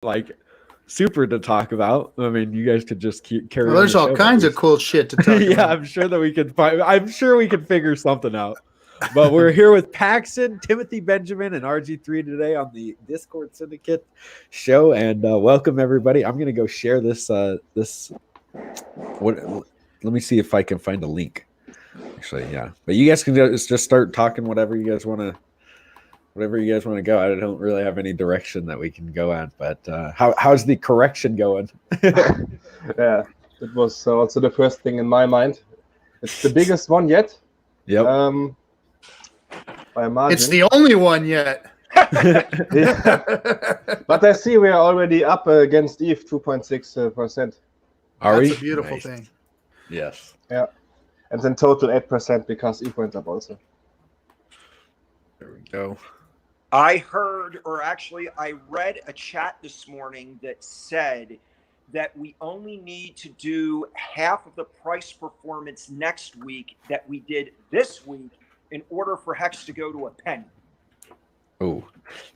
like super to talk about. I mean, you guys could just keep carry. Well, there's all kinds of cool shit to talk yeah, about. I'm sure that we could find. I'm sure we could figure something out. But we're here with Paxen, Timothy Benjamin, and RG3 today on the Discourse Syndicate show, and welcome everybody. I'm gonna go share this. What? Let me see if I can find a link. Actually, yeah. But you guys can just start talking whatever you guys want to. Whatever you guys want to go. I don't really have any direction that we can go at, but how's the correction going? Yeah, it was also the first thing in my mind. It's the biggest one yet. Yep. By a margin. It's the only one yet. Yeah. But I see we are already up against Eve 2.6%. Are we? That's a beautiful thing. Yes. Yeah. And then total 8% because Eve went up also. There we go. I heard, or actually I read a chat this morning that said that we only need to do half of the price performance next week that we did this week in order for Hex to go to a penny. Oh,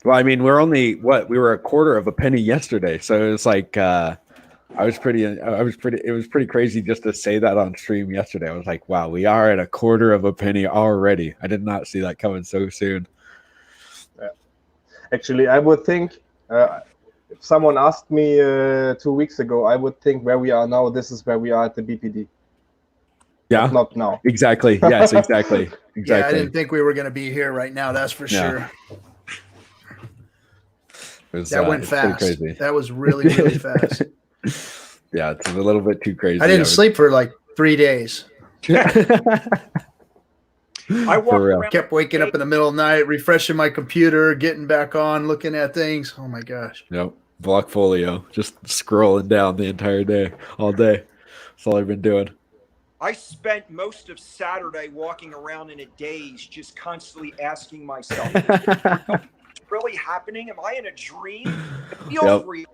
well, I mean, we're only we were a quarter of a penny yesterday, so it's like it was pretty crazy just to say that on stream yesterday. I was like, wow, we are at a quarter of a penny already. I did not see that coming so soon. Yeah. Actually, I would think if someone asked me 2 weeks ago, I would think where we are now, this is where we are at the BPD. Yeah, but not now. Exactly. Yes, exactly. Yeah, I didn't think we were going to be here right now. That's for sure. That went fast. Crazy. That was really, really fast. Yeah, it's a little bit too crazy. I didn't sleep for like 3 days. I walked around, kept waking up in the middle of the night, refreshing my computer, getting back on, looking at things. Oh my gosh. Yep. Blockfolio. Just scrolling down the entire day, all day. That's all I've been doing. I spent most of Saturday walking around in a daze, just constantly asking myself, "What's really happening? Am I in a dream?" It feels real.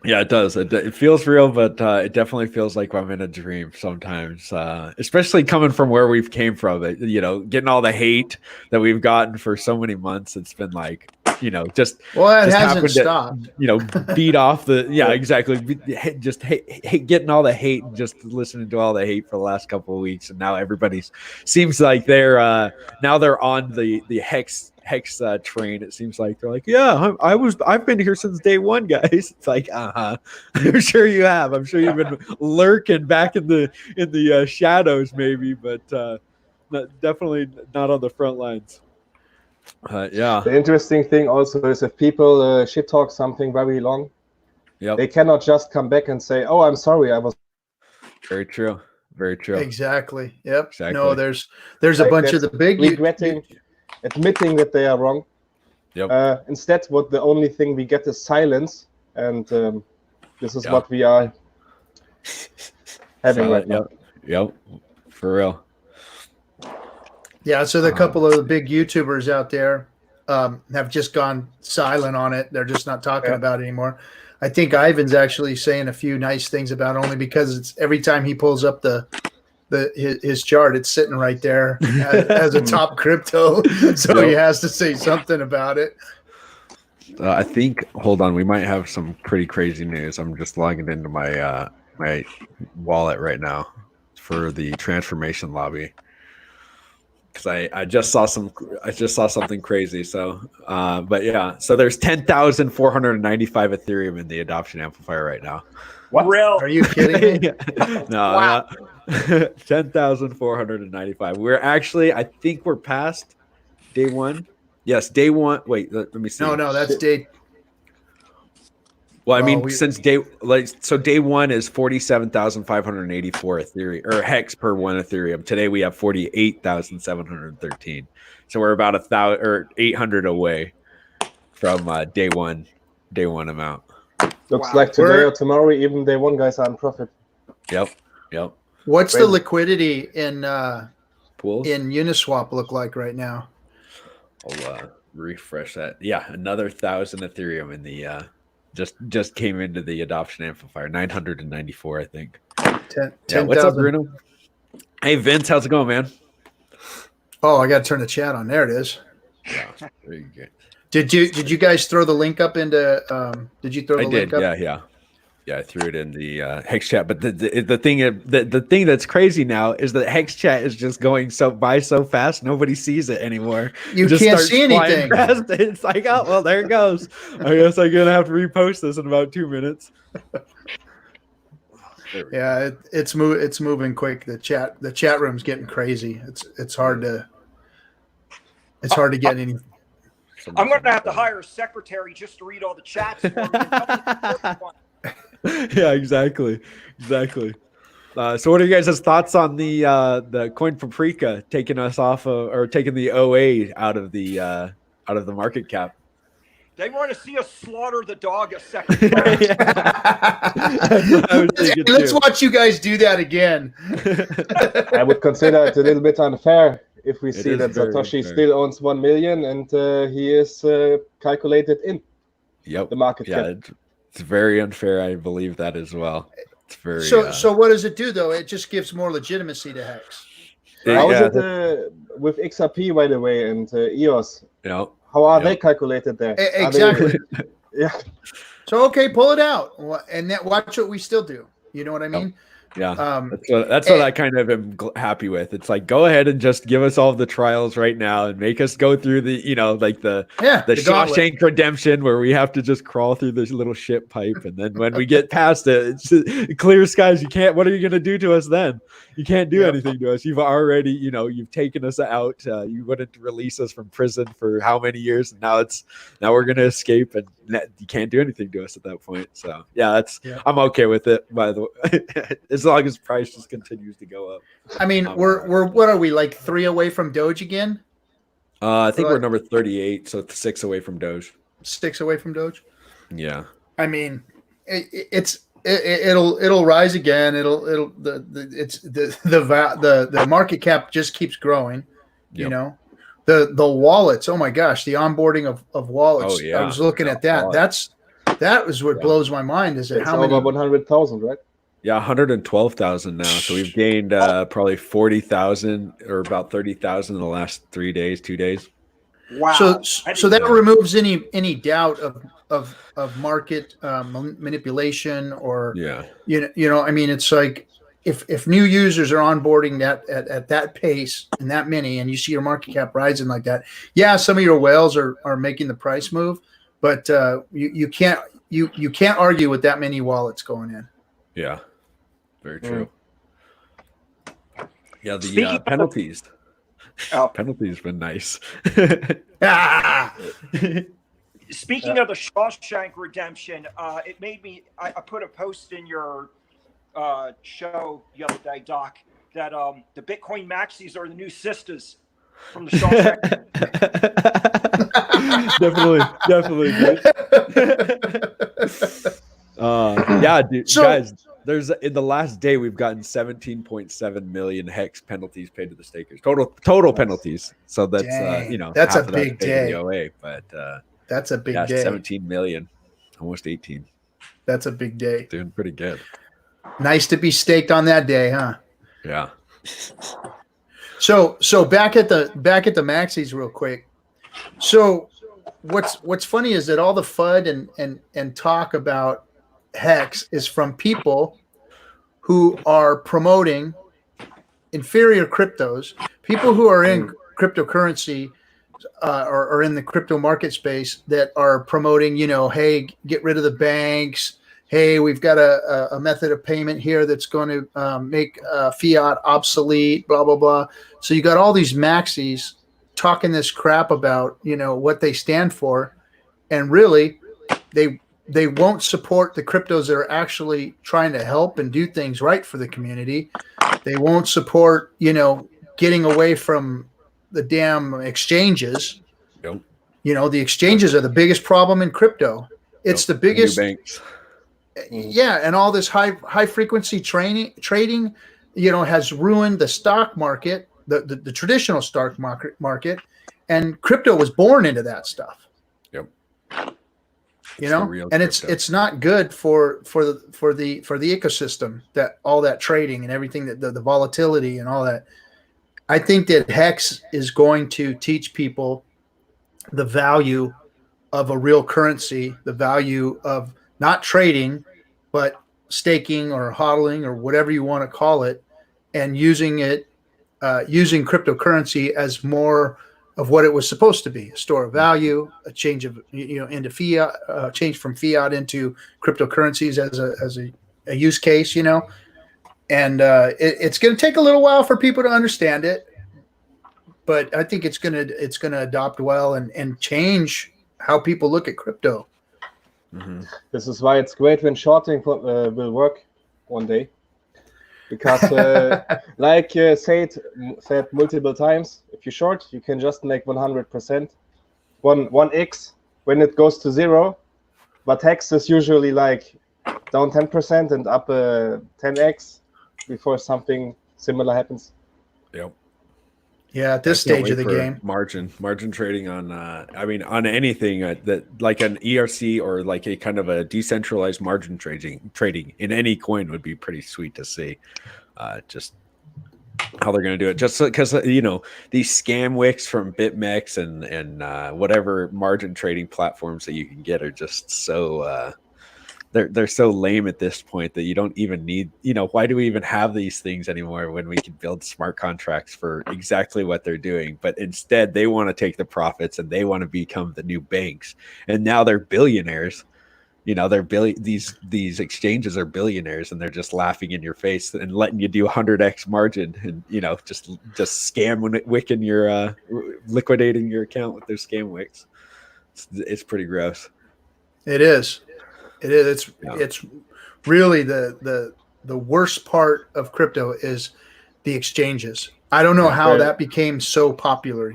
Yeah, it does. It feels real, but it definitely feels like I'm in a dream sometimes, especially coming from where we've came from. Getting all the hate that we've gotten for so many months. It's been like, just hasn't stopped. Beat off the exactly. Just hate getting all the hate and just listening to all the hate for the last couple of weeks, and now everybody's seems like they're on the Hex train. It seems like they're like, yeah, I've been here since day one, guys. It's like, I'm sure you have. I'm sure you've been lurking back in the shadows, maybe, but definitely not on the front lines. Yeah. The interesting thing also is if people shit talk something very long, they cannot just come back and say, "Oh, I'm sorry, I was." Very true. Very true. Exactly. Yep. Exactly. No, there's a bunch of the big regretting. Admitting that they are wrong. Yep. Instead, the only thing we get is silence, and this is what we are having right now. Yep. For real. Yeah, so the couple of the big YouTubers out there have just gone silent on it. They're just not talking about it anymore. I think Ivan's actually saying a few nice things about it, only because it's every time he pulls up his chart, it's sitting right there as a top crypto, so he has to say something about it. I think. Hold on, we might have some pretty crazy news. I'm just logging into my my wallet right now for the transformation lobby because I just saw something crazy. So, but yeah, so there's 10,495 Ethereum in the adoption amplifier right now. What? Real? Are you kidding me? No. Wow. 10,495. We're actually, I think we're past day one. Yes, day one. Wait, let me see. No, that's day. Well, I mean, since day one is 47,584 Ethereum or Hex per one Ethereum. Today we have 48,713. So we're about 1,000 or 800 away from day one amount. Looks like today or tomorrow, even day one guys are in profit. Yep. What's the liquidity in pools in Uniswap look like right now? I'll refresh that. Yeah, another 1,000 Ethereum in the just came into the adoption amplifier. 994, I think. 10, what's up, Bruno? Hey, Vince, how's it going, man? Oh, I got to turn the chat on. There it is. Yeah, very good. Did you guys throw the link up into? Did you throw the link up? Yeah, I threw it in the Hex chat. But the thing that's crazy now is that Hex chat is just going so fast, nobody sees it anymore. You just can't starts see flying anything. past it. It's like, oh well, there it goes. I guess I'm gonna have to repost this in about 2 minutes. Yeah, it's moving quick. The chat room's getting crazy. It's hard to get any. I'm going to have to hire a secretary just to read all the chats for me. Yeah, exactly. So what are you guys' thoughts on the coin paprika taking us off or taking the OA out of the market cap? They want to see us slaughter the dog a second time. Let's watch you guys do that again. I would consider it a little bit unfair if we see that Satoshi Satoshi still owns 1 million and he is calculated in the market cap. It's very unfair. I believe that as well. It's very so what does it do though? It just gives more legitimacy to Hex. How is it with XRP, by the way, and EOS? How are they calculated there? Exactly. Yeah. So okay, pull it out, and watch what we still do. You know what I mean? Yeah, that's what I kind of am happy with. It's like, go ahead and just give us all the trials right now and make us go through the the Shawshank Redemption, where we have to just crawl through this little shit pipe, and then when we get past it, it's clear skies. What are you gonna do to us then? You can't do anything to us. You've already you've taken us out. You wouldn't release us from prison for how many years, and now we're gonna escape, and you can't do anything to us at that point. So I'm okay with it. By the way. As long as price just continues to go up. I mean, we're what are we, like 3 away from Doge again? I think we're number 38, so it's 6 away from Doge. 6 away from Doge. Yeah. I mean, it'll rise again. The market cap just keeps growing. You know, the wallets. Oh my gosh, the onboarding of wallets. Oh, yeah. I was looking at that. That was what blows my mind. Is that it's how many? Over 100,000, right? Yeah, 112,000 now. So we've gained probably 40,000 or about 30,000 in the last 2 days. Wow. So that removes any doubt of market manipulation or you know. I mean, it's like if new users are onboarding that at that pace and that many, and you see your market cap rising like that, some of your whales are making the price move, but you can't argue with that many wallets going in. Yeah. Very true. Yeah, the penalties. Penalties been nice. Speaking of the Shawshank Redemption, it made me. I put a post in your show the other day, Doc, that the Bitcoin maxis are the new sisters from the Shawshank. Definitely. Yeah, dude, guys. There's in the last day we've gotten 17.7 million hex penalties paid to the stakers. Total penalties. So that's that's a big day. OA, but that's a big day. 17 million, almost 18. That's a big day. Doing pretty good. Nice to be staked on that day, huh? Yeah. So back at the maxis real quick. So what's funny is that all the FUD and talk about Hex is from people who are promoting inferior cryptos, people who are in cryptocurrency or in the crypto market space that are promoting, hey, get rid of the banks. Hey, we've got a method of payment here that's going to make fiat obsolete, blah, blah, blah. So you got all these maxis talking this crap about, what they stand for. And really, they won't support the cryptos that are actually trying to help and do things right for the community. They won't support, getting away from the damn exchanges. Yep. The exchanges are the biggest problem in crypto. It's the biggest. Banks. Yeah, and all this high frequency trading, has ruined the stock market, the traditional stock market, and crypto was born into that stuff. Yep. And it's not good for the ecosystem, that all that trading and everything, that the volatility and all that. I think that Hex is going to teach people the value of a real currency, the value of not trading, but staking or hodling or whatever you want to call it, and using cryptocurrency as more of what it was supposed to be: a store of value, a change of into fiat, change from fiat into cryptocurrencies as a use case, and it's going to take a little while for people to understand it, but I think it's going to adopt well and change how people look at crypto. Mm-hmm. This is why it's great when shorting will work one day, because said multiple times, if you short, you can just make 100%, 1x when it goes to 0, but HEX is usually like down 10% and up 10x before something similar happens. Yep. Yeah, at this stage of the game, margin trading on on anything that like an ERC or like a kind of a decentralized margin trading in any coin would be pretty sweet to see. Just how they're going to do it, just because these scam wicks from BitMEX and whatever margin trading platforms that you can get are just so they're so lame at this point that you don't even need, why do we even have these things anymore when we can build smart contracts for exactly what they're doing? But instead they want to take the profits and they want to become the new banks, and now they're billionaires. These exchanges are billionaires, and they're just laughing in your face and letting you do 100x margin, and just scam wicking your liquidating your account with their scam wicks. It's pretty gross. It is. It's really the worst part of crypto is the exchanges. I don't know how that became so popular.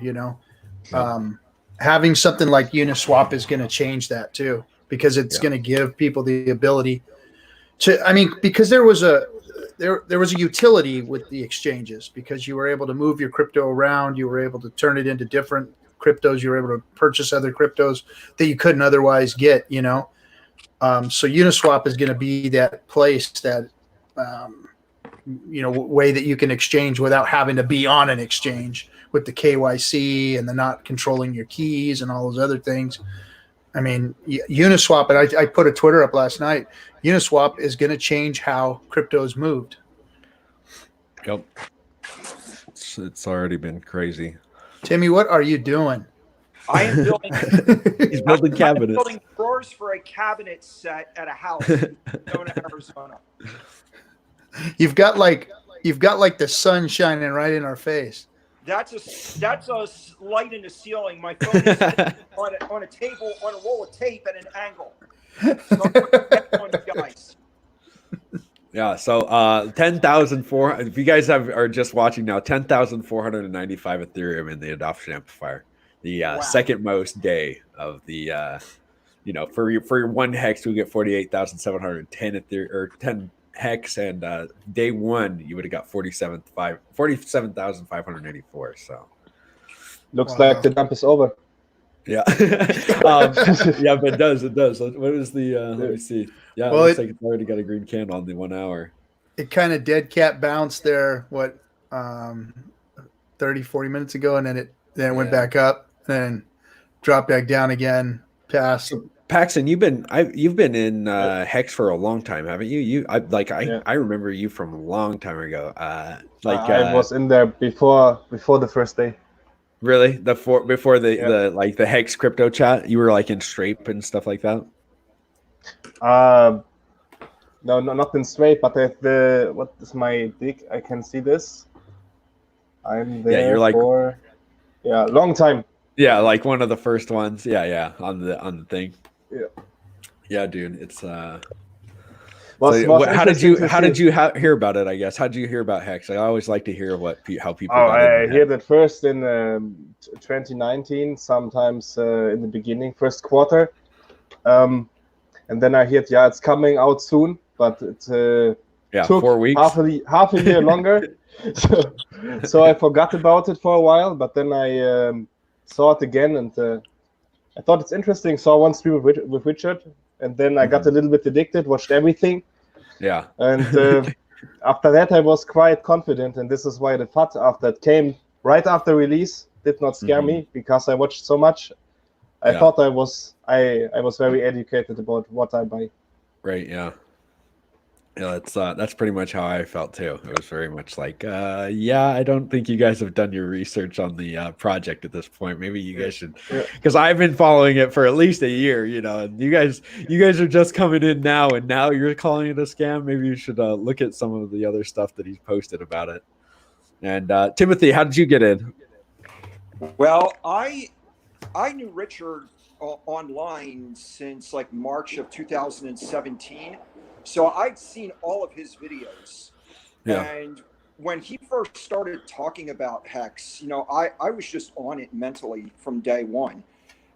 Having something like Uniswap is going to change that too, because it's going to give people the ability to. Because there was a utility with the exchanges, because you were able to move your crypto around, you were able to turn it into different cryptos, you were able to purchase other cryptos that you couldn't otherwise get. So Uniswap is going to be that place, that way that you can exchange without having to be on an exchange, with the KYC and the not controlling your keys and all those other things. Uniswap, and I put a Twitter up last night, Uniswap is going to change how crypto is moved. Yep. It's already been crazy. Timmy, what are you doing? I am building. He's building cabinets. I'm building drawers for a cabinet set at a house in Arizona. You've got like the sun shining right in our face. That's a light in the ceiling. My phone is on a table, on a roll of tape at an angle. So on you guys. Yeah, so 10,400. If you guys are just watching now, 10,495 Ethereum in the adoption amplifier. The second most day of the for your one hex we get 48,710 Ethereum, or 10 hex, and day one you would have got 47,584. So looks like the dump is over. Yeah. Yeah, but it does. What is the let me see. Yeah, well, it looks like it's already got a green candle on the 1 hour. It kind of dead cat bounced there 30-40 minutes ago, and then it went back up, then dropped back down again past. So, Paxen, you've been in Hex for a long time, haven't you? I remember you from a long time ago. I was in there before the first day. Really? Before the Hex crypto chat, you were like in Strape and stuff like that? No, not in Strape, but what is my dig? I can see this. I'm there. Yeah, you're like long time. Yeah, like one of the first ones. Yeah, on the thing. Yeah, dude, it's how did you hear about it? I guess how did you hear about Hex? I always like to hear how people. I heard it first in 2019, sometimes in the beginning, first quarter, and then I heard it's coming out soon, but it took 4 weeks, half a year longer. So I forgot about it for a while, but then I saw it again, and I thought it's interesting. Saw one stream with Richard, and then I got a little bit addicted, watched everything. Yeah. And after that, I was quite confident, and this is why the FAT after it came right after release did not scare me, because I watched so much. I thought I was very educated about what I buy. Right. Yeah. Yeah, that's pretty much how I felt too. It was very much like, yeah, I don't think you guys have done your research on the project at this point. Maybe you guys should, because I've been following it for at least a year, and you guys are just coming in now, and now you're calling it a scam. Maybe you should look at some of the other stuff that he's posted about it. And Timothy, how did you get in? Well, I knew Richard online since like March of 2017. So I'd seen all of his videos. Yeah. And when he first started talking about Hex, I was just on it mentally from day one.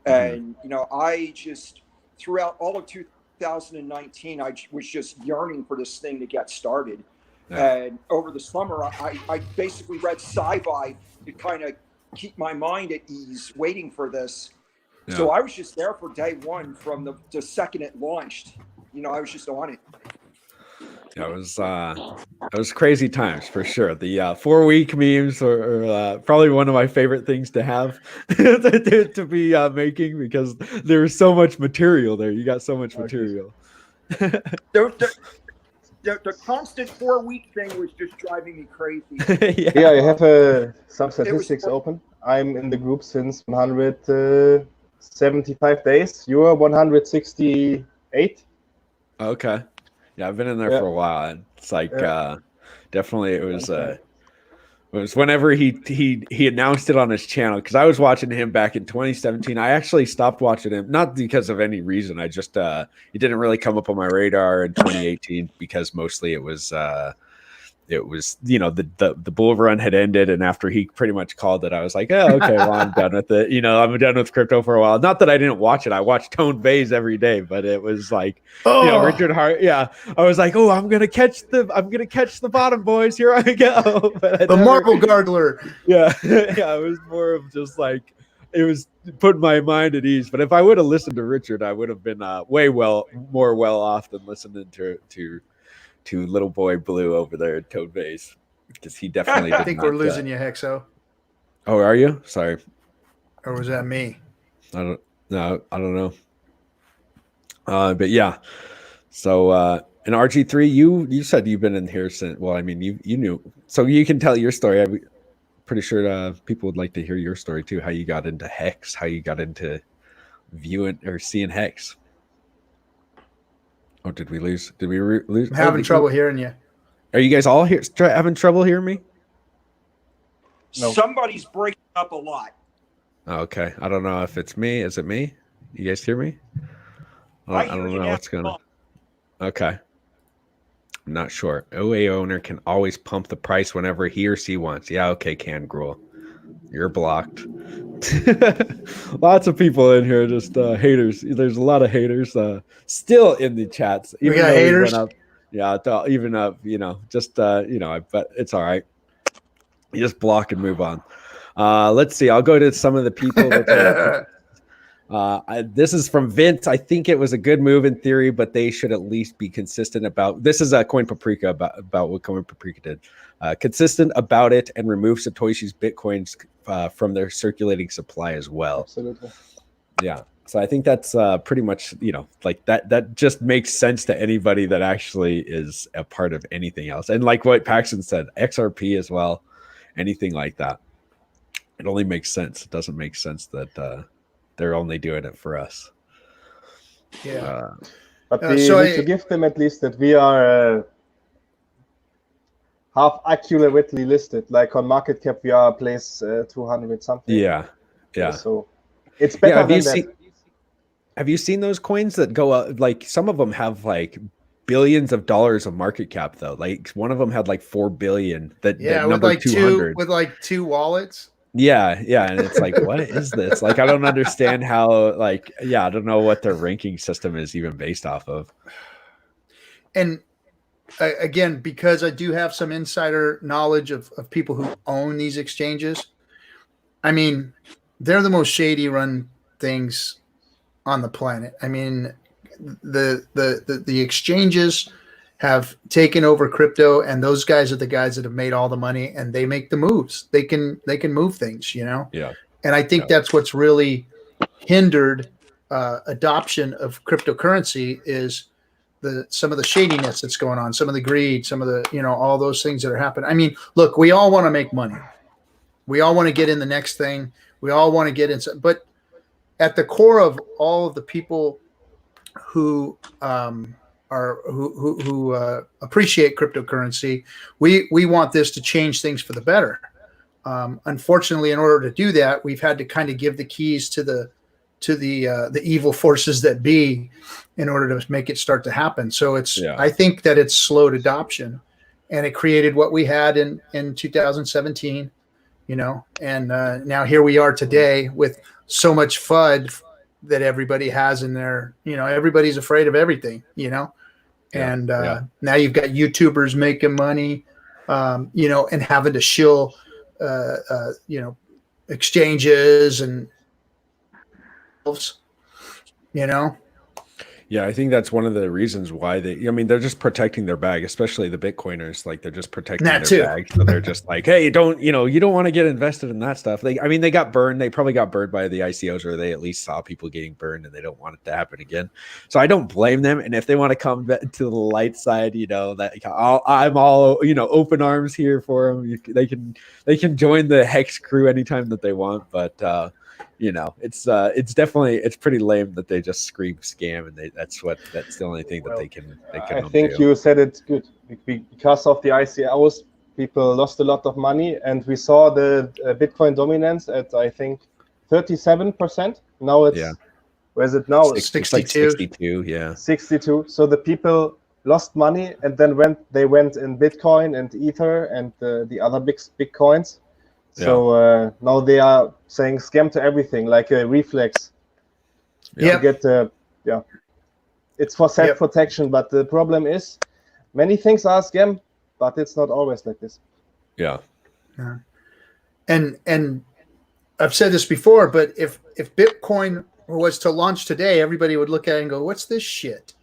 And, I just, throughout all of 2019, I was just yearning for this thing to get started. Yeah. And over the summer, I basically read sci-fi to kind of keep my mind at ease, waiting for this. Yeah. So I was just there for day one from the second it launched. I was just on it. Yeah, it was crazy times for sure. The 4-week memes are probably one of my favorite things to have to be making, because there's so much material there. You got so much material. The constant 4-week thing was just driving me crazy. Yeah, I have some statistics open. I'm in the group since 175 days. You are 168. Okay. Yeah, I've been in there for a while. It's like definitely it was whenever he announced it on his channel, because I was watching him back in 2017. I actually stopped watching him, not because of any reason. I just it didn't really come up on my radar in 2018, because mostly it was the bull run had ended, and after he pretty much called it, I was like, oh, okay, well, I'm done with it. I'm done with crypto for a while. Not that I didn't watch it. I watched Tone Bays every day, but it was like, Richard Hart. Yeah, I was like, oh, I'm gonna catch the bottom, boys. Here I go. The marble gargler. Yeah, yeah. It was more of just like, it was putting my mind at ease. But if I would have listened to Richard, I would have been more well off than listening to Little Boy Blue over there at Toad Base, because he definitely I think we're losing you, Hexo. Oh, are you? Sorry. Or was that me? I don't know. But yeah. So in RG3, you said you've been in here since, well, I mean, you knew. So you can tell your story. I'm pretty sure people would like to hear your story too, how you got into Hex, how you got into viewing or seeing Hex. Oh, did we lose? Did we lose? I'm having trouble hearing you. Are you guys all here having trouble hearing me? No. Somebody's breaking up a lot. Okay. I don't know if it's me. Is it me? You guys hear me? I don't know what's going on. Okay. I'm not sure. OA owner can always pump the price whenever he or she wants. Yeah, okay, Can Gruel. You're blocked. Lots of people in here, just haters. There's a lot of haters still in the chats. We got haters. Yeah, to even up, just but it's all right. You just block and move on. Let's see. I'll go to some of the people. This is from Vince. I think it was a good move in theory, but they should at least be consistent about. This is a Coin Paprika about what Coin Paprika did. Consistent about it, and remove Satoshi's Bitcoins from their circulating supply as well. Absolutely. Yeah. So I think that's pretty much, like that just makes sense to anybody that actually is a part of anything else. And like what Paxen said, XRP as well, anything like that. It only makes sense. It doesn't make sense that they're only doing it for us. Yeah. But we need to give them at least that we are half accurately listed. Like on market cap, we are place 200 something. Yeah. Yeah. So it's better than that. Have you seen those coins that go up? Like some of them have like billions of dollars of market cap though. Like one of them had like 4 billion. That with like 200 with like 2 wallets. Yeah, and it's like, what is this? Like, I don't understand how. Like, I don't know what their ranking system is even based off of. And again, because I do have some insider knowledge of people who own these exchanges, I mean, they're the most shady run things on the planet. I mean, the exchanges have taken over crypto, and those guys are the guys that have made all the money, and they make the moves. They can move things, Yeah. And I think that's what's really hindered adoption of cryptocurrency is some of the shadiness that's going on, some of the greed, some of the, all those things that are happening. I mean, look, we all want to make money. We all want to get in the next thing. We all want to get in, but at the core of all of the people who appreciate cryptocurrency, we want this to change things for the better. Unfortunately, in order to do that, we've had to kind of give the keys to the evil forces that be in order to make it start to happen. So I think that it's slowed adoption, and it created what we had in 2017, and now here we are today with so much FUD that everybody has in their, everybody's afraid of everything, and now you've got YouTubers making money, and having to shill, exchanges and, Yeah, I think that's one of the reasons why they're just protecting their bag, especially the Bitcoiners. Like, they're just protecting their bag. So they're just like, hey, you don't want to get invested in that stuff. They got burned. They probably got burned by the ICOs, or they at least saw people getting burned, and they don't want it to happen again. So I don't blame them. And if they want to come to the light side, I'm all, open arms here for them. They can join the Hex crew anytime that they want. But it's pretty lame that they just scream scam, and that's the only thing that they can. I think you said it good. Because of the ICOs, people lost a lot of money, and we saw the Bitcoin dominance at, I think, 37%. Now it's where is it now? 62. Like 62, yeah. 62. So the people lost money, and then they went in Bitcoin and Ether and the other big coins. So now they are saying scam to everything, like a reflex. It's for self-protection, but the problem is many things are scam, but it's not always like this. And I've said this before, but if Bitcoin was to launch today, everybody would look at it and go, what's this shit?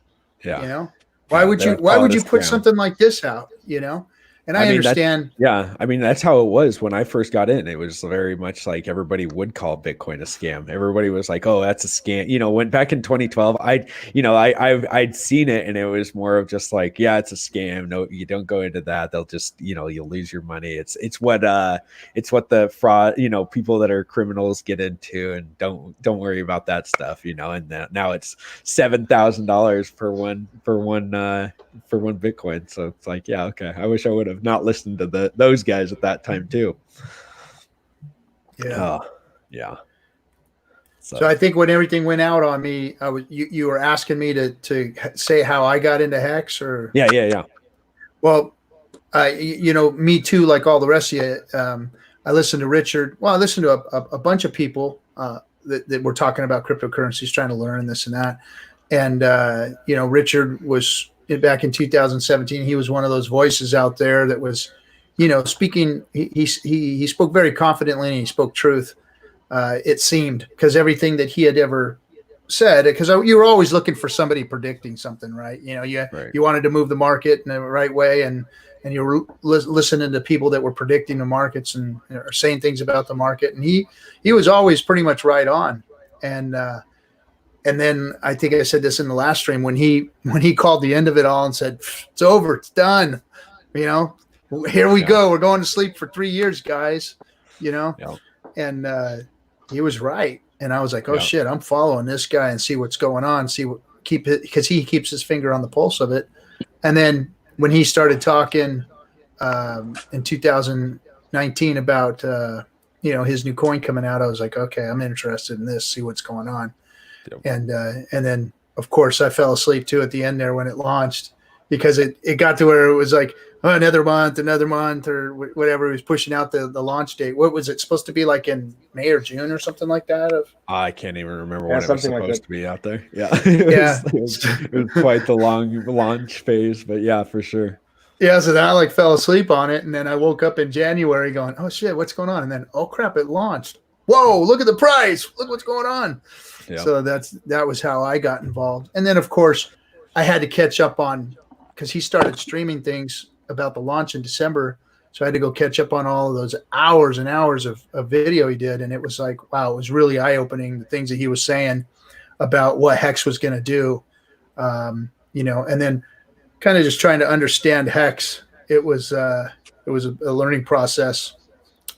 Why would you put something like this out? And I understand. That's how it was when I first got in. It was very much like everybody would call Bitcoin a scam. Everybody was like, "Oh, that's a scam." When back in 2012, I'd seen it, and it was more of just like, "Yeah, it's a scam. No, you don't go into that. They'll just, you'll lose your money." It's what the fraud, people that are criminals get into, and don't worry about that stuff, And now it's $7,000 for one Bitcoin. So it's like, yeah, okay. I wish I would have not listened to those guys at that time too. So I think when everything went out on me, you were asking me to say how I got into Hex, or Well, me too, like all the rest of you. I listened to Richard. Well, I listened to a bunch of people that were talking about cryptocurrencies, trying to learn this and that. And Richard was back in 2017. He was one of those voices out there that was, speaking. He spoke very confidently, and he spoke truth. It seemed, because everything that he had ever said, because you were always looking for somebody predicting something, right? You wanted to move the market in the right way, and you were listening to people that were predicting the markets and or saying things about the market, and he was always pretty much right on. And then I think I said this in the last stream, when he called the end of it all and said, "It's over, it's done. Here we go. We're going to sleep for 3 years, guys." And he was right. And I was like, "Oh shit, I'm following this guy and see what's going on. Because he keeps his finger on the pulse of it." And then when he started talking in 2019 about his new coin coming out, I was like, "Okay, I'm interested in this. See what's going on." And then of course I fell asleep too at the end there when it launched, because it got to where it was like, oh, another month or whatever. He was pushing out the launch date. What was it supposed to be, like in May or June or something like that? I can't even remember when it was supposed to be out there. It was quite the long launch phase, but yeah, for sure. Yeah, so then I fell asleep on it, and then I woke up in January going, "Oh shit, what's going on?" And then, oh crap, it launched. Whoa, look at the price. Look what's going on. Yeah. So that was how I got involved. And then, of course, I had to catch up on, because he started streaming things about the launch in December. So I had to go catch up on all of those hours and hours of video he did. And it was like, wow, it was really eye-opening, the things that he was saying about what Hex was going to do. You know, and then kind of just trying to understand Hex. It was a learning process.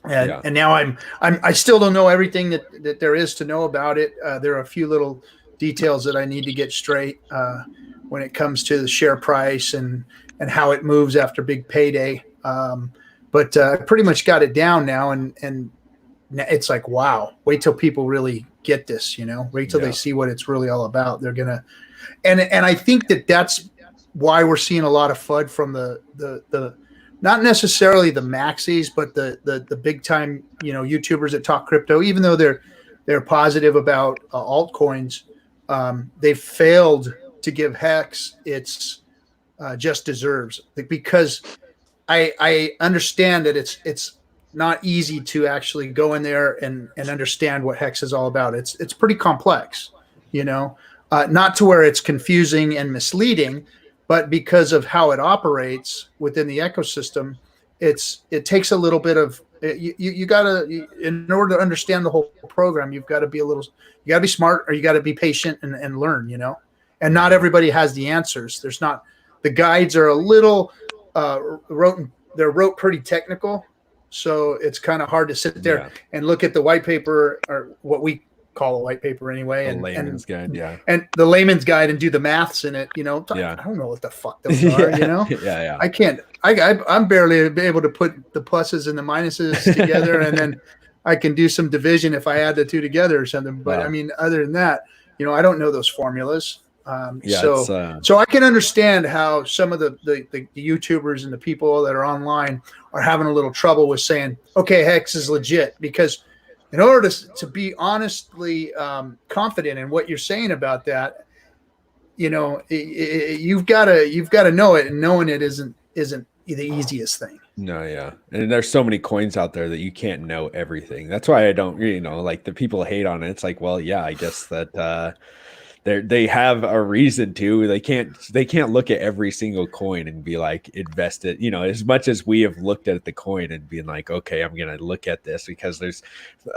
And now I still don't know everything that there is to know about it. There are a few little details that I need to get straight when it comes to the share price and how it moves after big payday. But I pretty much got it down now, and it's like, wow, wait till people really get this, you know, wait till they see what it's really all about. They're gonna, and I think that's why we're seeing a lot of FUD from the not necessarily the maxis, but the big time, you know, YouTubers that talk crypto, even though they're positive about altcoins, they failed to give Hex its just deserves, because I understand that it's not easy to actually go in there and understand what Hex is all about. It's pretty complex, you know, not to where it's confusing and misleading, but because of how it operates within the ecosystem, it takes a little bit of you gotta, in order to understand the whole program, you gotta be smart, or you gotta be patient and learn, you know. And not everybody has the answers. The guides are a little wrote pretty technical, so it's kind of hard to sit there and look at the white paper, or what we call a white paper anyway, and layman's guide, and the layman's guide, and do the maths in it, you know. I don't know what the fuck those are, you know. I can't. I'm barely able to put the pluses and the minuses together, and then I can do some division if I add the two together or something. But I mean, other than that, you know, I don't know those formulas. So I can understand how some of the YouTubers and the people that are online are having a little trouble with saying, okay, Hex is legit, because in order to be honestly confident in what you're saying about that, you know, you've got to know it, and knowing it isn't the easiest thing. No, and there's so many coins out there that you can't know everything. That's why I don't, you know, like, the people hate on it. It's like, well, yeah, I guess that they have a reason to. They can't look at every single coin and be like, invest it, you know, as much as we have looked at the coin and being like, okay, I'm gonna look at this, because there's,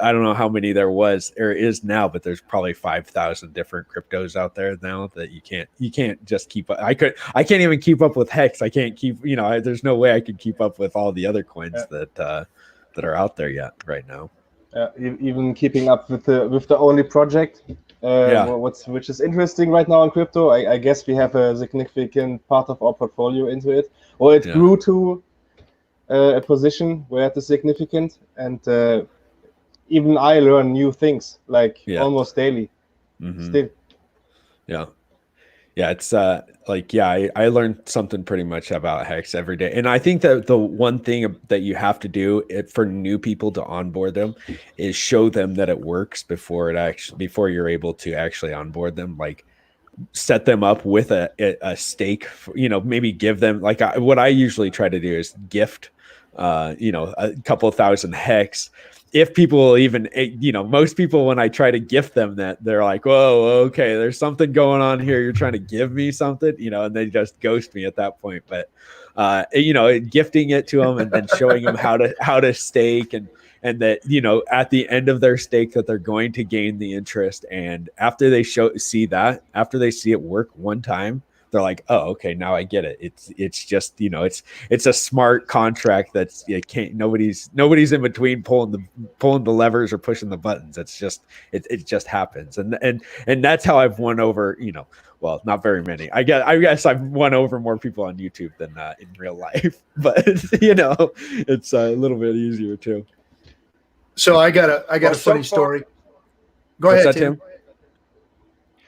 I don't know how many there was or is now, but there's probably 5,000 different cryptos out there now that you can't just keep up. I can't even keep up with Hex. I can't keep, you know, there's no way I could keep up with all the other coins that are out there yet right now. Even keeping up with the only project, which is interesting right now in crypto. I guess we have a significant part of our portfolio into it, or it grew to a position where it is significant, and even I learn new things like almost daily. Still. It's I learned something pretty much about Hex every day. And I think that the one thing that you have to do for new people to onboard them is show them that it works before you're able to actually onboard them. Like, set them up with a stake, you know, maybe give them, like, what I usually try to do is gift you know, a couple thousand Hex. If people will even, you know, most people, when I try to gift them that, they're like, whoa, okay, there's something going on here. You're trying to give me something, you know, and they just ghost me at that point. But, you know, gifting it to them and then showing them how to stake, and that, you know, at the end of their stake that they're going to gain the interest. And after they see it work one time, they're like, oh, okay, now I get it. It's just, you know, it's a smart contract that's, you can't, nobody's in between pulling the levers or pushing the buttons. It's just, it just happens. And that's how I've won over, you know, well, not very many. I guess I've won over more people on YouTube than in real life, but you know, it's a little bit easier too. So I got a funny story. Go ahead, Tim.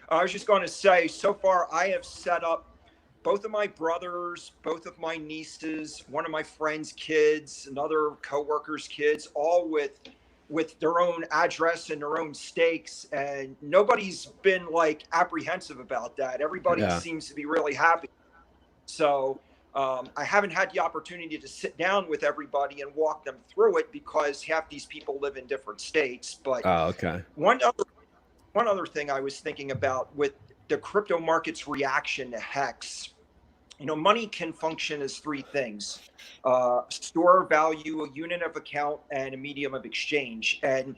I was just going to say, so far I have set up both of my brothers, both of my nieces, one of my friends' kids, another coworker's kids, all with their own address and their own stakes, and nobody's been like apprehensive about that. Everybody seems to be really happy. So I haven't had the opportunity to sit down with everybody and walk them through it, because half these people live in different states. But one other thing I was thinking about with the crypto market's reaction to Hex, money can function as three things: store value, a unit of account, and a medium of exchange. And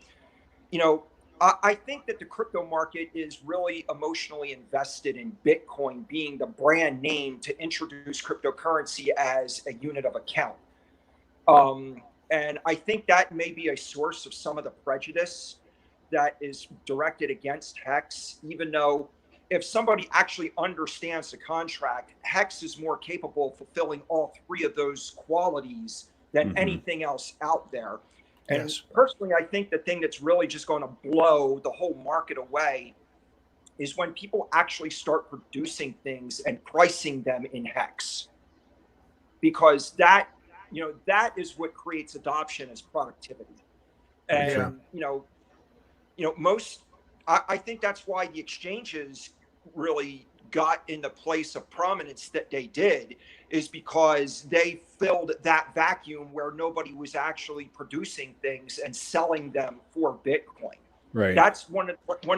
I think that the crypto market is really emotionally invested in Bitcoin being the brand name to introduce cryptocurrency as a unit of account. And I think that may be a source of some of the prejudice that is directed against HEX, even though if somebody actually understands the contract, HEX is more capable of fulfilling all three of those qualities than anything else out there. And personally, I think the thing that's really just going to blow the whole market away is when people actually start producing things and pricing them in HEX, because that is what creates adoption as productivity. And I think that's why the exchanges really got in the place of prominence that they did, is because they filled that vacuum where nobody was actually producing things and selling them for Bitcoin. Right. That's when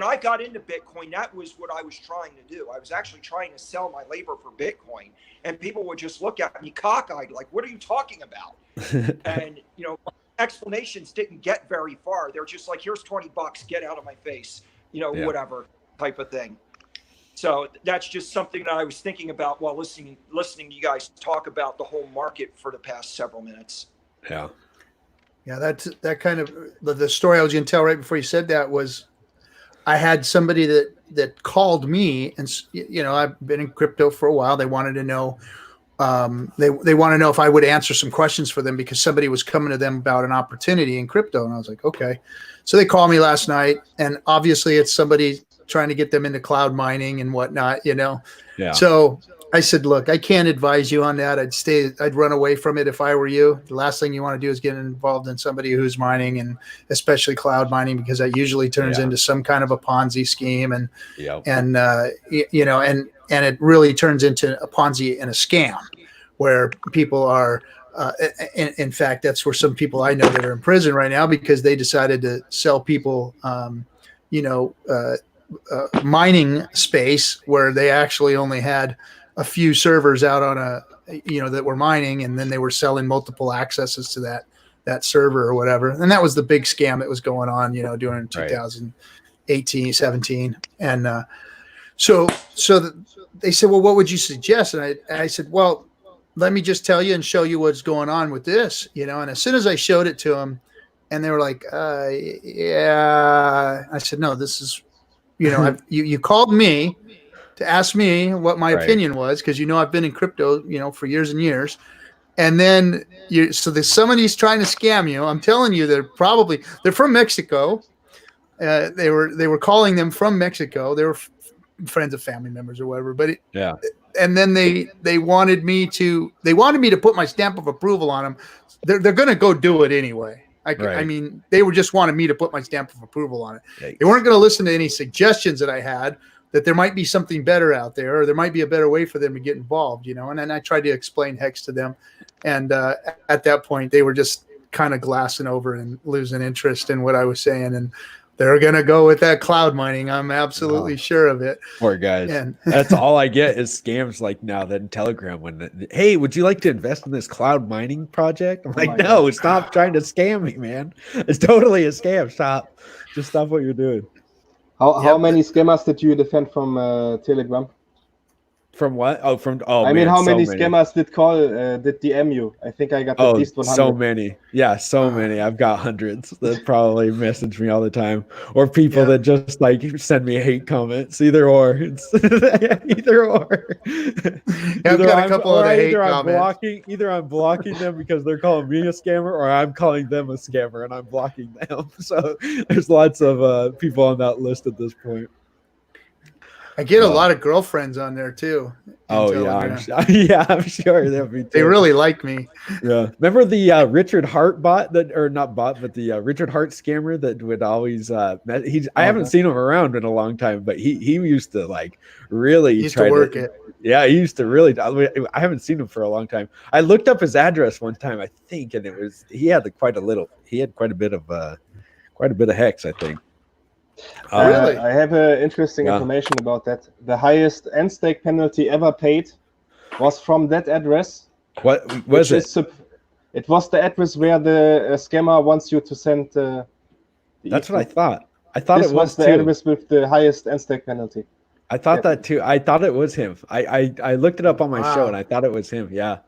I got into Bitcoin, that was what I was trying to do. I was actually trying to sell my labor for Bitcoin, and people would just look at me cockeyed, like, what are you talking about? And, explanations didn't get very far. They're just like, here's $20, get out of my face, whatever type of thing. So that's just something that I was thinking about while listening to you guys talk about the whole market for the past several minutes. Yeah. Yeah, that kind of the story I was going to tell right before you said that was, I had somebody that called me, and I've been in crypto for a while. They wanted to know, they want to know if I would answer some questions for them because somebody was coming to them about an opportunity in crypto, and I was like, okay. So they called me last night, and obviously it's somebody trying to get them into cloud mining and whatnot, Yeah. So I said, look, I can't advise you on that. I'd run away from it if I were you. The last thing you want to do is get involved in somebody who's mining, and especially cloud mining, because that usually turns into some kind of a Ponzi scheme, and it really turns into a Ponzi and a scam where people are, in fact, that's where some people I know that are in prison right now because they decided to sell people, mining space where they actually only had a few servers out on that were mining, and then they were selling multiple accesses to that server or whatever. And that was the big scam that was going on, during 2018, 17. And so they said, well, what would you suggest? And I said, well, let me just tell you and show you what's going on with this, and as soon as I showed it to them, and they were like, yeah, I said, no, this is, you called me to ask me what my opinion was, because I've been in crypto, for years and years, and then so there's somebody's trying to scam you. I'm telling you, they're from Mexico. They were calling them from Mexico. They were friends of family members or whatever. But and then they wanted me to put my stamp of approval on them. They're going to go do it anyway. I mean, they were just wanting me to put my stamp of approval on it. Yikes. They weren't going to listen to any suggestions that I had, that there might be something better out there, or there might be a better way for them to get involved, And then I tried to explain HEX to them. And at that point, they were just kind of glassing over and losing interest in what I was saying. And they're going to go with that cloud mining. I'm absolutely sure of it. Poor guys. And that's all I get is scams like now that in Telegram hey, would you like to invest in this cloud mining project? I'm like, no, stop trying to scam me, man. It's totally a scam. Stop. Just stop what you're doing. How many scammers did you defend from Telegram? From what? How many scammers did DM you? I think I got at least 100. So many. Yeah, so many. I've got hundreds that probably message me all the time, or people that just like send me hate comments. Either or. It's either or. I've got a couple of hate comments. Either I'm blocking them because they're calling me a scammer, or I'm calling them a scammer and I'm blocking them. So there's lots of people on that list at this point. I get a lot of girlfriends on there too. Oh yeah, I'm sure they'll be. They really like me. Yeah, remember the Richard Hart bot the Richard Hart scammer that would always. I haven't seen him around in a long time, but he used to like really try to work it. Yeah, he used to really. I haven't seen him for a long time. I looked up his address one time, I think, and he had quite a bit of HEX, I think. Really? I have interesting information about that. The highest end stake penalty ever paid was from that address. What was it? It was the address where the scammer wants you to send. That's what I thought. I thought it was the too. address with the highest end stake penalty. I thought that too. I thought it was him. I looked it up on my show and I thought it was him. Yeah.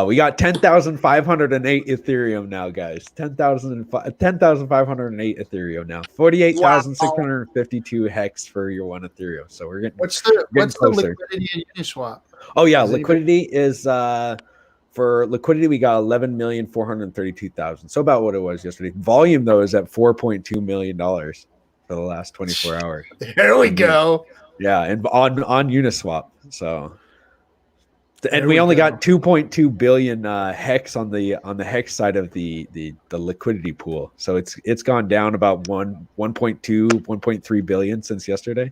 We got 10,508 Ethereum now, guys. 10,508 Ethereum now. 48,652 hex for your 1 Ethereum. So we're getting what's the closer. liquidity in Uniswap? Oh yeah, liquidity is for liquidity we got 11,432,000. So about what it was yesterday. Volume though is at $4.2 million for the last 24 hours. There we go. Yeah, and on Uniswap. So. And we only got 2.2 billion hex on the hex side of the liquidity pool. So it's gone down about 1.3 billion since yesterday.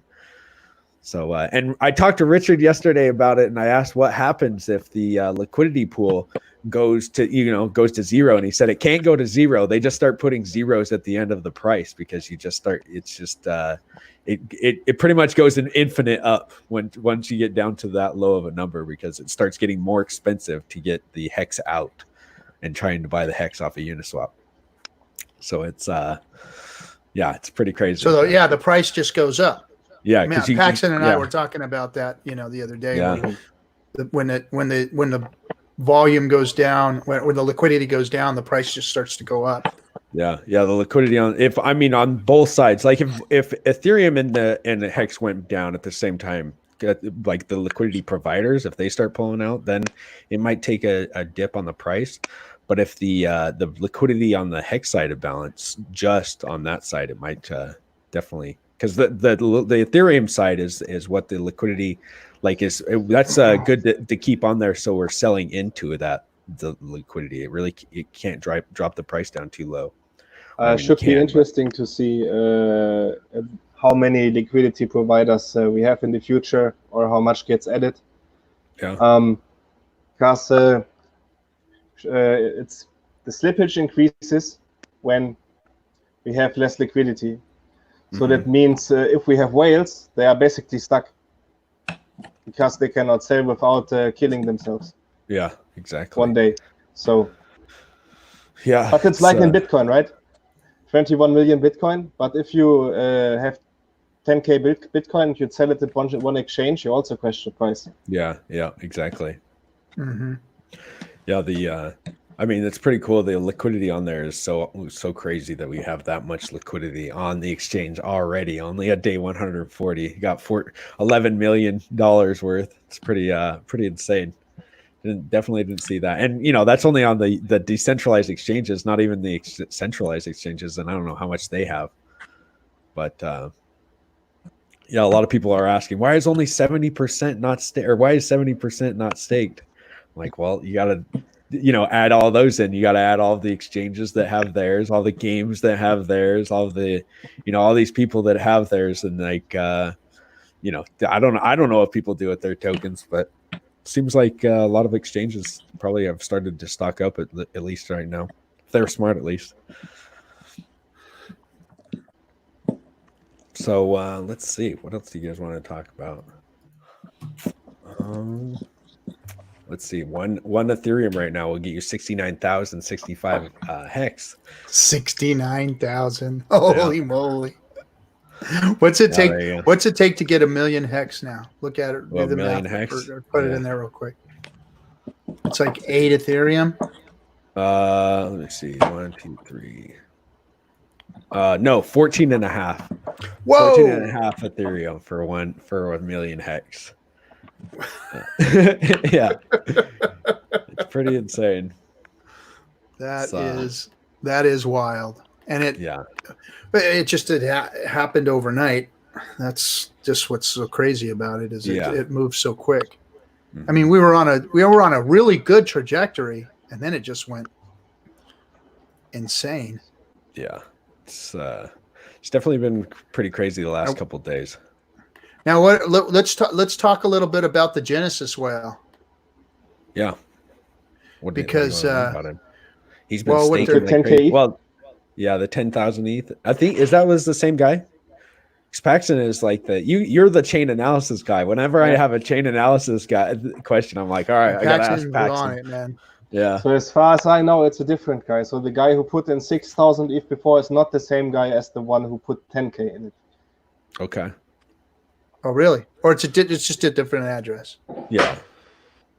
So and I talked to Richard yesterday about it, and I asked what happens if the liquidity pool goes to zero, and he said it can't go to zero. They just start putting zeros at the end of the price because it pretty much goes an infinite up once you get down to that low of a number, because it starts getting more expensive to get the hex out and trying to buy the hex off of Uniswap. So it's it's pretty crazy. So the price just goes up. Yeah, because Paxen and I were talking about that, the other day. Yeah. When the volume goes down, when the liquidity goes down, the price just starts to go up. Yeah, the liquidity on both sides. Like if Ethereum and the hex went down at the same time, like the liquidity providers, if they start pulling out, then it might take a dip on the price. But if the liquidity on the hex side of balance, just on that side, it might definitely, because the Ethereum side is what the liquidity that's good to keep on there. So we're selling into the liquidity. It can't drop the price down too low. Should be interesting to see how many liquidity providers we have in the future, or how much gets added. Yeah. Because it's the slippage increases when we have less liquidity. So that means if we have whales, they are basically stuck because they cannot sell without killing themselves. Yeah, exactly. One day. So yeah, but it's like in Bitcoin, right? 21 million Bitcoin. But if you have 10K Bitcoin and you sell it at one exchange, you also question the price. Yeah, exactly. Mm-hmm. Yeah, I mean, it's pretty cool. The liquidity on there is so crazy that we have that much liquidity on the exchange already. Only at day 140, you got $11 million worth. It's pretty insane. Definitely didn't see that. And that's only on the decentralized exchanges, not even the centralized exchanges, and I don't know how much they have. But a lot of people are asking, why is only 70% not staked, or why is 70% not staked? I'm like, well, you gotta add all those in. You gotta add all the exchanges that have theirs, all the games that have theirs, all the all these people that have theirs, and I don't know if people do with their tokens, but seems like a lot of exchanges probably have started to stock up at least right now. If they're smart, at least. So let's see. What else do you guys want to talk about? Let's see. One Ethereum right now will get you 69,065 hex. 69,000. Holy moly! What's it take? What's it take to get 1 million hex now? Look at it. Well, 1 million hex. Or put it in there real quick. It's like 8 Ethereum. Let me see. 1, 2, 3. No, 14 and a half. Whoa! 14 and a half Ethereum for 1 million hex. Yeah, it's pretty insane. That is wild, and it happened overnight. That's just what's so crazy about it, is it moves so quick. I mean, we were on a really good trajectory, and then it just went insane. Yeah, it's definitely been pretty crazy the last couple of days. Now, let's talk a little bit about the Genesis whale. Yeah, because about him? He's been staking 10K. Well, yeah, the 10,000 ETH. I think was the same guy. Paxen is like you're the chain analysis guy. Whenever I have a chain analysis question, I'm like, all right, I gotta ask Paxen's on Paxen. it, man. Yeah. So as far as I know, it's a different guy. So the guy who put in 6,000 ETH before is not the same guy as the one who put 10K in it. Okay. Oh, really? Or it's just a different address. Yeah.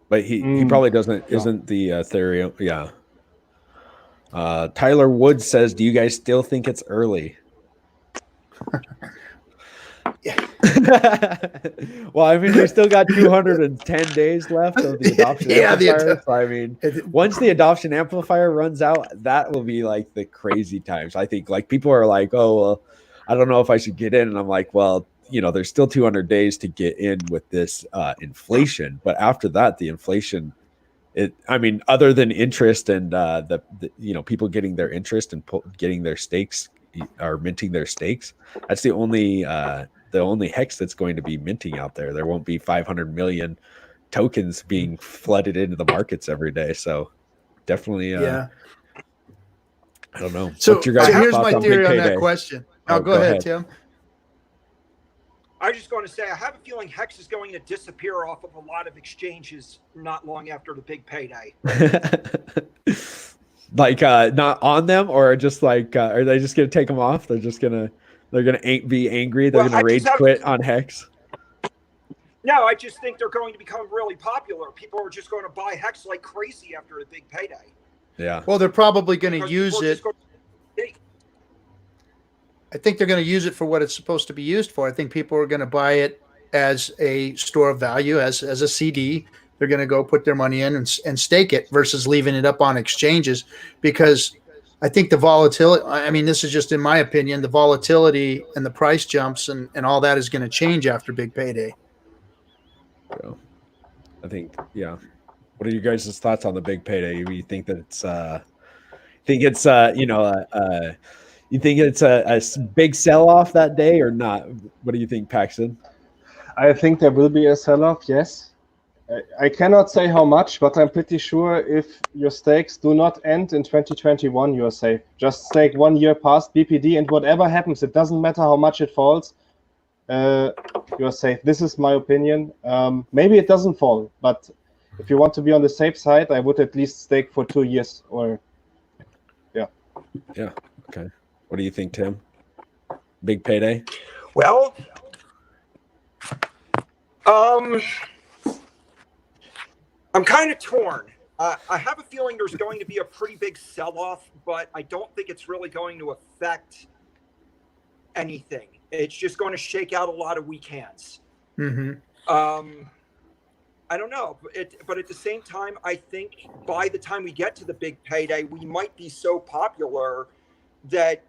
But he probably isn't the Ethereum. Yeah. Tyler Wood says, do you guys still think it's early? Well, I mean, we still got 210 days left of the adoption amplifier. So, I mean, once the adoption amplifier runs out, that will be like the crazy times. I think like people are like, oh, well, I don't know if I should get in. And I'm like, well, there's still 200 days to get in with this inflation. But after that, the inflation, other than interest and the people getting their interest and getting their stakes or minting their stakes, that's the only hex that's going to be minting out there. There won't be 500 million tokens being flooded into the markets every day. So definitely, I don't know. So, what's your guys' here's thoughts my on theory Big on Payday? that question. Go ahead, Tim. I was just going to say, I have a feeling Hex is going to disappear off of a lot of exchanges not long after the big payday. Like not on them, or just like are they just going to take them off? They're gonna be angry. They're gonna rage quit on Hex. No, I just think they're going to become really popular. People are just going to buy Hex like crazy after a big payday. Yeah. Well, they're probably going to use it. I think they're going to use it for what it's supposed to be used for. I think people are going to buy it as a store of value, as a CD. They're going to go put their money in and stake it versus leaving it up on exchanges, because I think the volatility, I mean, this is just in my opinion, the volatility and the price jumps and all that is going to change after big payday. So, I think, yeah. What are you guys' thoughts on the big payday? You think that you think it's a big sell-off that day or not? What do you think, Paxen? I think there will be a sell-off, yes. I cannot say how much, but I'm pretty sure if your stakes do not end in 2021, you're safe. Just stake 1 year past BPD, and whatever happens, it doesn't matter how much it falls, you're safe. This is my opinion. Maybe it doesn't fall, but if you want to be on the safe side, I would at least stake for 2 years or, yeah. Yeah, okay. What do you think, Tim? Big payday? Well, I'm kind of torn. I have a feeling there's going to be a pretty big sell-off, but I don't think it's really going to affect anything. It's just going to shake out a lot of weak hands. Mm-hmm. I don't know, but at the same time, I think by the time we get to the big payday, we might be so popular that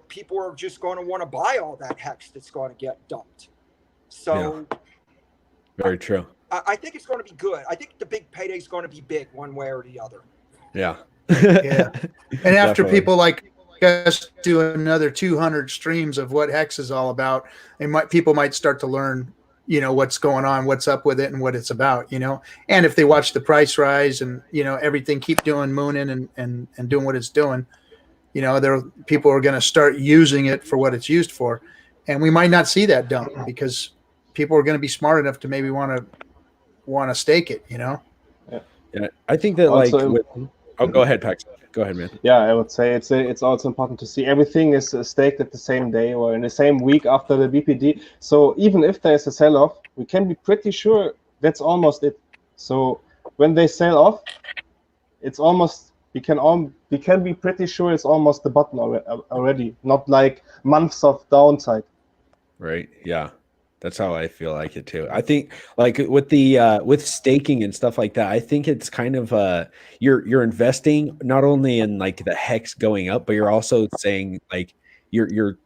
people are just going to want to buy all that Hex that's going to get dumped. So, yeah. Very true. I think it's going to be good. I think the big payday is going to be big one way or the other. Yeah. Yeah. And after people like us do another 200 streams of what Hex is all about, people might start to learn, what's going on, what's up with it, and what it's about, And if they watch the price rise and, everything keep doing mooning and doing what it's doing, people are going to start using it for what it's used for. And we might not see that dump because people are going to be smart enough to maybe want to stake it, Yeah, I think that also, go ahead, Paxen. Go ahead, man. Yeah, I would say it's also important to see everything is staked at the same day or in the same week after the BPD. So even if there's a sell-off, we can be pretty sure that's almost it. So when they sell off, it's almost we can be pretty sure it's almost the bottom already, not like months of downside. Right. Yeah. That's how I feel like it too. I think like with the with staking and stuff like that, I think it's kind of you're investing not only in like the Hex going up, but you're also saying like you're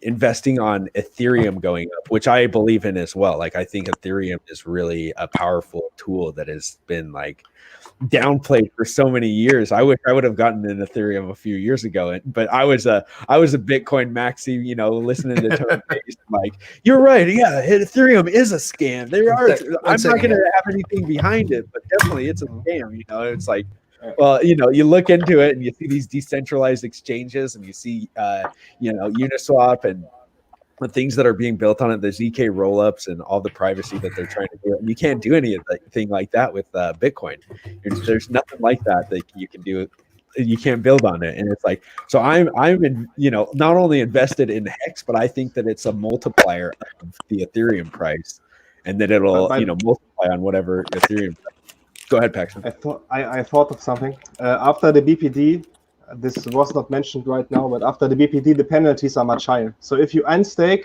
investing on Ethereum going up, which I believe in as well. Like I think Ethereum is really a powerful tool that has been like downplayed for so many years. I wish I would have gotten in Ethereum a few years ago, but I was a Bitcoin maxi, listening to Tone Based, like, you're right, yeah, Ethereum is a scam. I'm not going to have anything behind it, but definitely it's a scam. It's like, well, you look into it and you see these decentralized exchanges and you see, Uniswap and the things that are being built on it, the ZK rollups and all the privacy that they're trying to do. You can't do anything like that with Bitcoin. There's nothing like that you can do. You can't build on it. And it's like, so I'm not only invested in Hex, but I think that it's a multiplier of the Ethereum price, and that it'll, multiply on whatever Ethereum price. Go ahead, Paxen. I thought of something. After the BPD, this was not mentioned right now, but after the BPD, the penalties are much higher. So if you unstake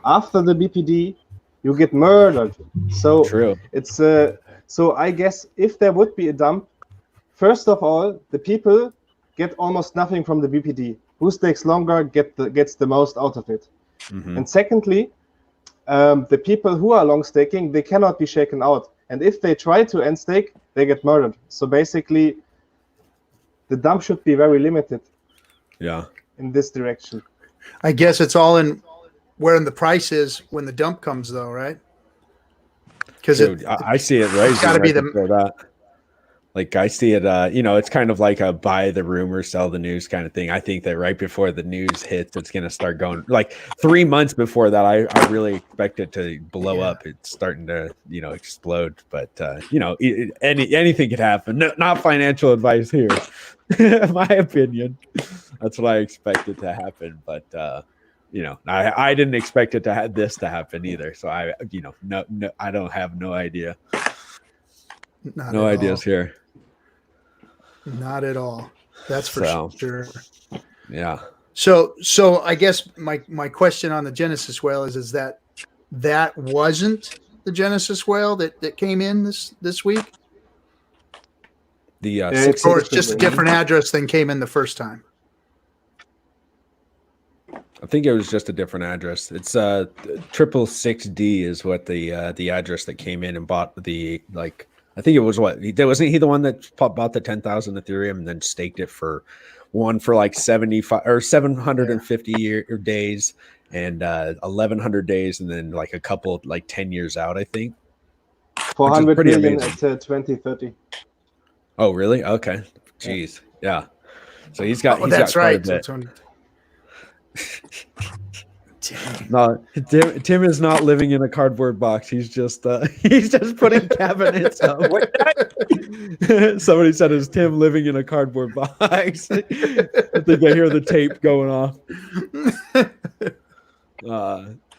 after the BPD, you get murdered. So True. It's so I guess if there would be a dump, first of all, the people get almost nothing from the BPD. Who stakes longer gets the most out of it. Mm-hmm. And secondly, the people who are long staking, they cannot be shaken out. And if they try to end stake, they get murdered. So basically, the dump should be very limited. Yeah. In this direction. I guess it's all in where the price is when the dump comes, though, right? Because I see it right. It's got to be that. Like I see it, it's kind of like a buy the rumor, sell the news kind of thing. I think that right before the news hits, it's going to start going. Like 3 months before that, I really expect it to blow up. It's starting to, explode. But, anything could happen. No, not financial advice here, in my opinion. That's what I expected to happen. But, I didn't expect it to have this to happen either. So I don't have no idea. No ideas here. Not at all. That's for sure. Yeah. So I guess my question on the Genesis whale is that wasn't the Genesis whale that came in this week? The or it's just a different address than came in the first time. I think it was just a different address. It's 666D is what the address that came in and bought the I think it was wasn't he the one that bought the 10,000 Ethereum and then staked it for 75 or 750 days and 1,100 days and then like a couple 10 years out, I think. 400 million at 2030. Oh, really? Okay. Jeez. Yeah. So he's got. Oh, that's right. No, Tim is not living in a cardboard box. He's just putting cabinets up. Somebody said, "Is Tim living in a cardboard box?" I think I hear the tape going off.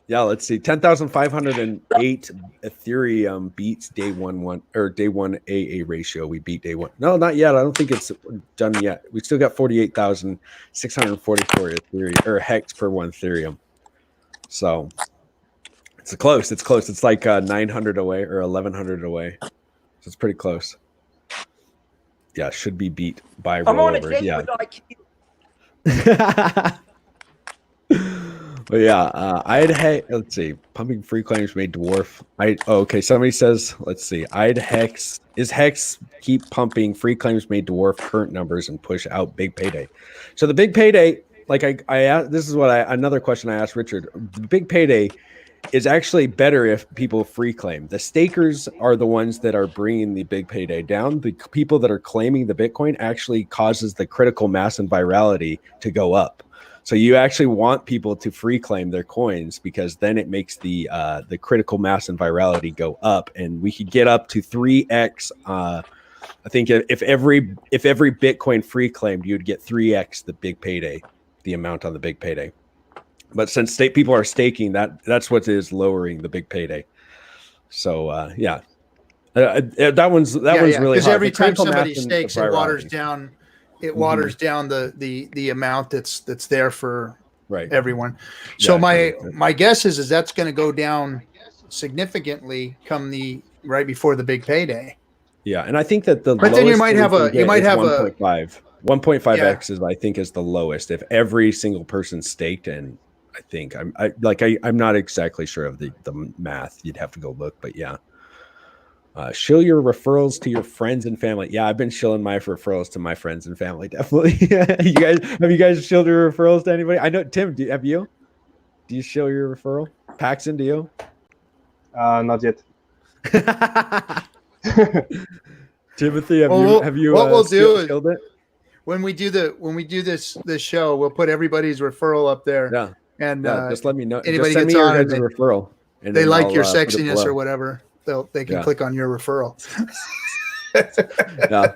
Yeah, let's see. 10,508 Ethereum beats day one AA ratio. We beat day one. No, not yet. I don't think it's done yet. We still got 48,644 Ethereum or Hex per one Ethereum. So it's close. It's close. It's like 900 away or 1,100 away. So it's pretty close. Yeah, should be beat by rollover. Yeah. But yeah, let's see. Pumping free claims may dwarf. Okay. Somebody says, let's see. Hex keep pumping free claims may dwarf current numbers and push out big payday. So the big payday, like I asked, this is what another question I asked Richard. The big payday is actually better if people free claim. The stakers are the ones that are bringing the big payday down. The people that are claiming the Bitcoin actually causes the critical mass and virality to go up. So you actually want people to free claim their coins because then it makes the critical mass and virality go up, and we could get up to 3x. I think if every Bitcoin free claimed, you'd get 3x the big payday, the amount on the big payday. But since people are staking, that's what is lowering the big payday. So yeah, that one's really hard. Because every time somebody stakes, it waters down. It waters down the amount that's there for everyone. So my guess is that's going to go down significantly come right before the big payday. Yeah, and I think that but then you might have 1.5x is I think is the lowest if every single person staked, and I think I'm not exactly sure of the math. You'd have to go look, but yeah. Shill your referrals to your friends and family. Yeah, I've been shilling my referrals to my friends and family. Definitely. Have you guys shilled your referrals to anybody? I know Tim. Have you? Do you shill your referral? Paxen, do you? Not yet. Timothy, have you? What we'll do is shilled it? when we do this show, we'll put everybody's referral up there. Yeah. And just let me know. anybody Just send me gets your on and guys' referral. And they then like I'll, your put it sexiness below. or whatever, they can Yeah. click on your referral. Yeah.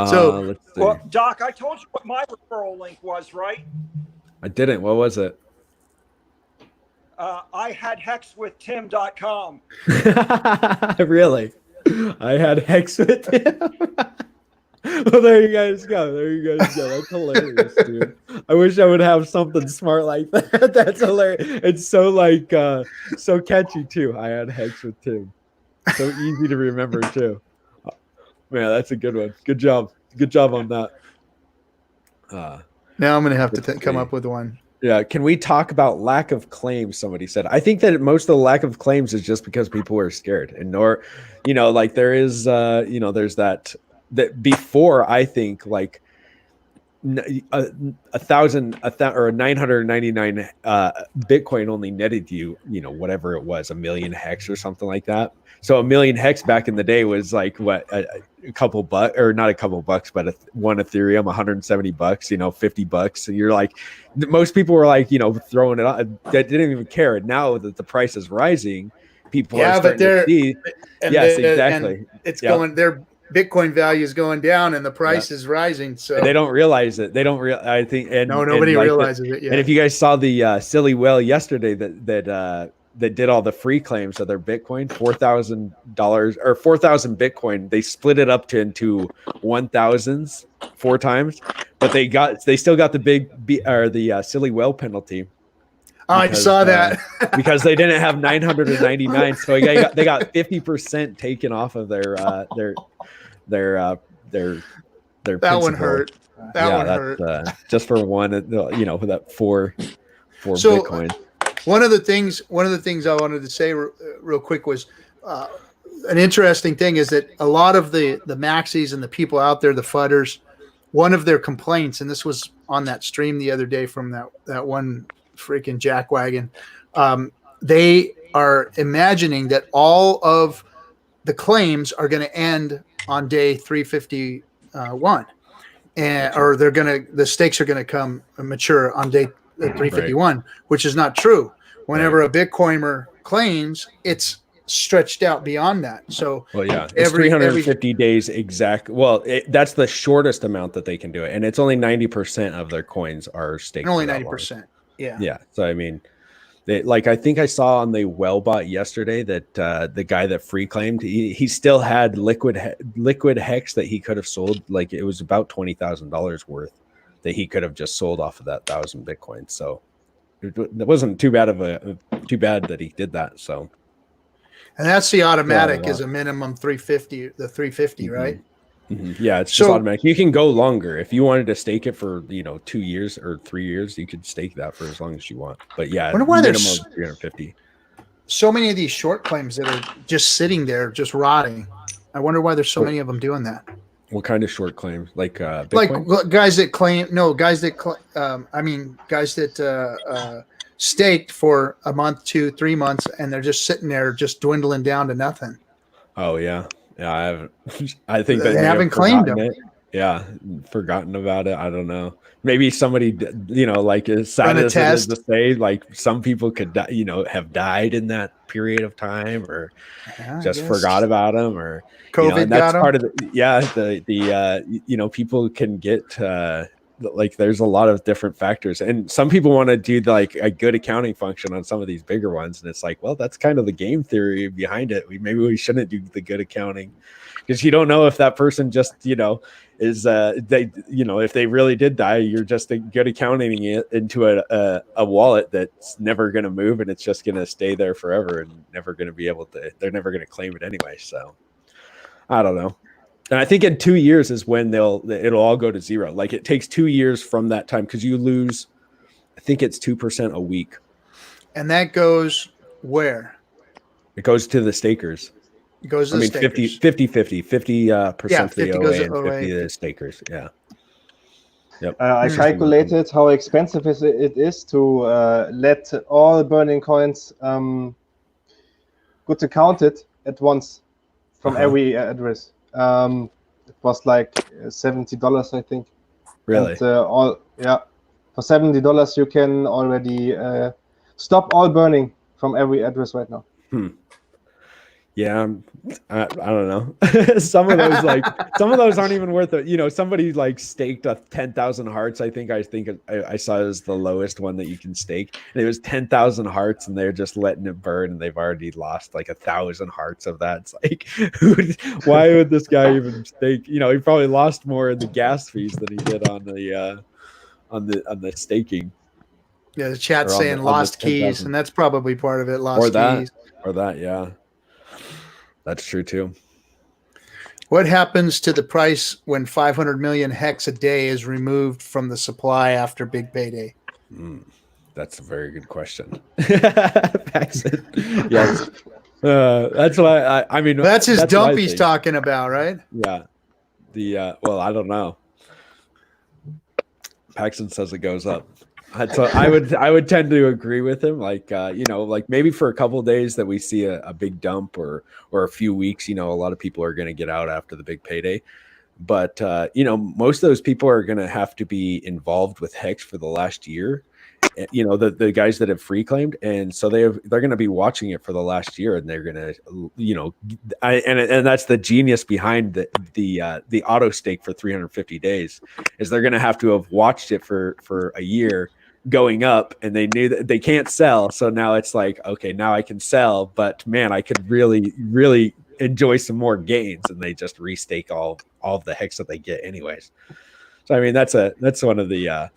So, let's see. Well, Doc, I told you what my referral link was, right? I didn't. What was it? I had hexwithtim.com. Really? I had hex with him. Well, there you guys go. There you guys go. That's hilarious, dude. I wish I would have something smart like that. That's hilarious. It's so like so catchy too. I had hex with Tim. So easy to remember too. Man, that's a good one. Good job. Good job on that. now I'm going to have to Let's come see. up with one. Yeah, can we talk about lack of claims? Somebody said. I think that most of the lack of claims is just because people are scared, and nor, like there is, there's that before. I think like a 999 Bitcoin only netted you, whatever it was, 1,000,000 hex or something like that. So 1,000,000 hex back in the day was like what a couple bucks, or not a couple bucks, but one Ethereum, $170, $50. And you're like, most people were like, throwing it on. They didn't even care. Now that the price is rising, people are starting to see. And Yes, exactly. And it's going. Their Bitcoin value is going down, and the price is rising. So they don't realize it. They don't real. I think. And nobody and like realizes it yet. And if you guys saw the silly whale yesterday that did all the free claims of their Bitcoin, $4,000 or 4,000 Bitcoin, they split it up into 1,000s 4 times, but they still got the the silly whale penalty. I saw that because they didn't have 999, so they got 50% taken off of their that principal. one hurt. That one hurt. Just for one, that four so, Bitcoin. One of the things I wanted to say real quick was an interesting thing is that a lot of the maxis and the people out there, the fudders, one of their complaints, and this was on that stream the other day from that one freaking jackwagon, they are imagining that all of the claims are going to end on day 351, or the stakes are going to come mature on day 351, which is not true. Whenever a Bitcoiner claims, it's stretched out beyond that. So, it's 350 days exact. Well, that's the shortest amount that they can do it, and it's only 90% of their coins are staked. Only 90%. Yeah. So I mean, I think I saw on the Wellbot yesterday that the guy that free claimed, he still had liquid hex that he could have sold. Like it was about $20,000 worth that he could have just sold off of that 1,000 Bitcoin. So it wasn't too bad that he did that. So, and that's the automatic is a minimum 350, the 350, mm-hmm. right? Mm-hmm. Yeah, it's just automatic. You can go longer if you wanted to stake it for 2 years or 3 years. You could stake that for as long as you want. But yeah, wonder why minimum there's 350. So many of these short claims that are just sitting there, just rotting. I wonder why there's so many of them doing that. What kind of short claims? Like Bitcoin? Like guys that staked for a month, 2, 3 months, and they're just sitting there, just dwindling down to nothing. Oh yeah. I think they haven't claimed them. Yeah, forgotten about it. I don't know. Maybe somebody, like as sad as it is to say, like some people could, have died in that period of time, or just forgot about them, or COVID and that's got part of the people can get there's a lot of different factors, and some people want to do like a good accounting function on some of these bigger ones, and it's like, well, that's kind of the game theory behind it. Maybe we shouldn't do the good accounting, because you don't know if that person just is if they really did die, you're just good accounting it into a wallet that's never going to move, and it's just going to stay there forever and never going to be able to. They're never going to claim it anyway. So I don't know. And I think in 2 years is when it'll all go to zero. Like it takes 2 years from that time, because you lose, I think it's 2% a week. And that goes where? It goes to the stakers. It goes to the stakers. 50-50, 50% to the OA and 50 to the stakers. Yeah. Yep. I calculated how expensive it is to let all burning coins good accounted at once from every address. It was like $70, I think. Really? And, For $70, you can already stop all burning from every address right now. Yeah, I don't know. Some of those aren't even worth it. You know, somebody like staked a 10,000 hearts. I think I saw it as the lowest one that you can stake, and it was 10,000 hearts, and they're just letting it burn, and they've already lost like 1,000 hearts of that. It's like, why would this guy even stake? You know, he probably lost more in the gas fees than he did on the staking. Yeah, the chat's saying lost keys, and that's probably part of it. Lost keys. Or that, yeah. That's true too. What happens to the price when 500 million hex a day is removed from the supply after big payday? That's a very good question. Paxen. Yes. That's why I mean that's his dump he's talking about, right? Yeah. Well, I don't know. Paxen says it goes up. So I would tend to agree with him. Like you know, like maybe for a couple of days that we see a big dump or a few weeks, you know, a lot of people are going to get out after the big payday. But you know, most of those people are going to have to be involved with Hex for the last year. You know, the guys that have free claimed, and so they're going to be watching it for the last year, and they're going to, you know, and that's the genius behind the auto stake for 350 days is they're going to have to have watched it for a year going up, and they knew that they can't sell, so now it's like, okay, now I can sell, but man, I could really enjoy some more gains, and they just restake all of the Hex that they get anyways. So I mean, that's one of the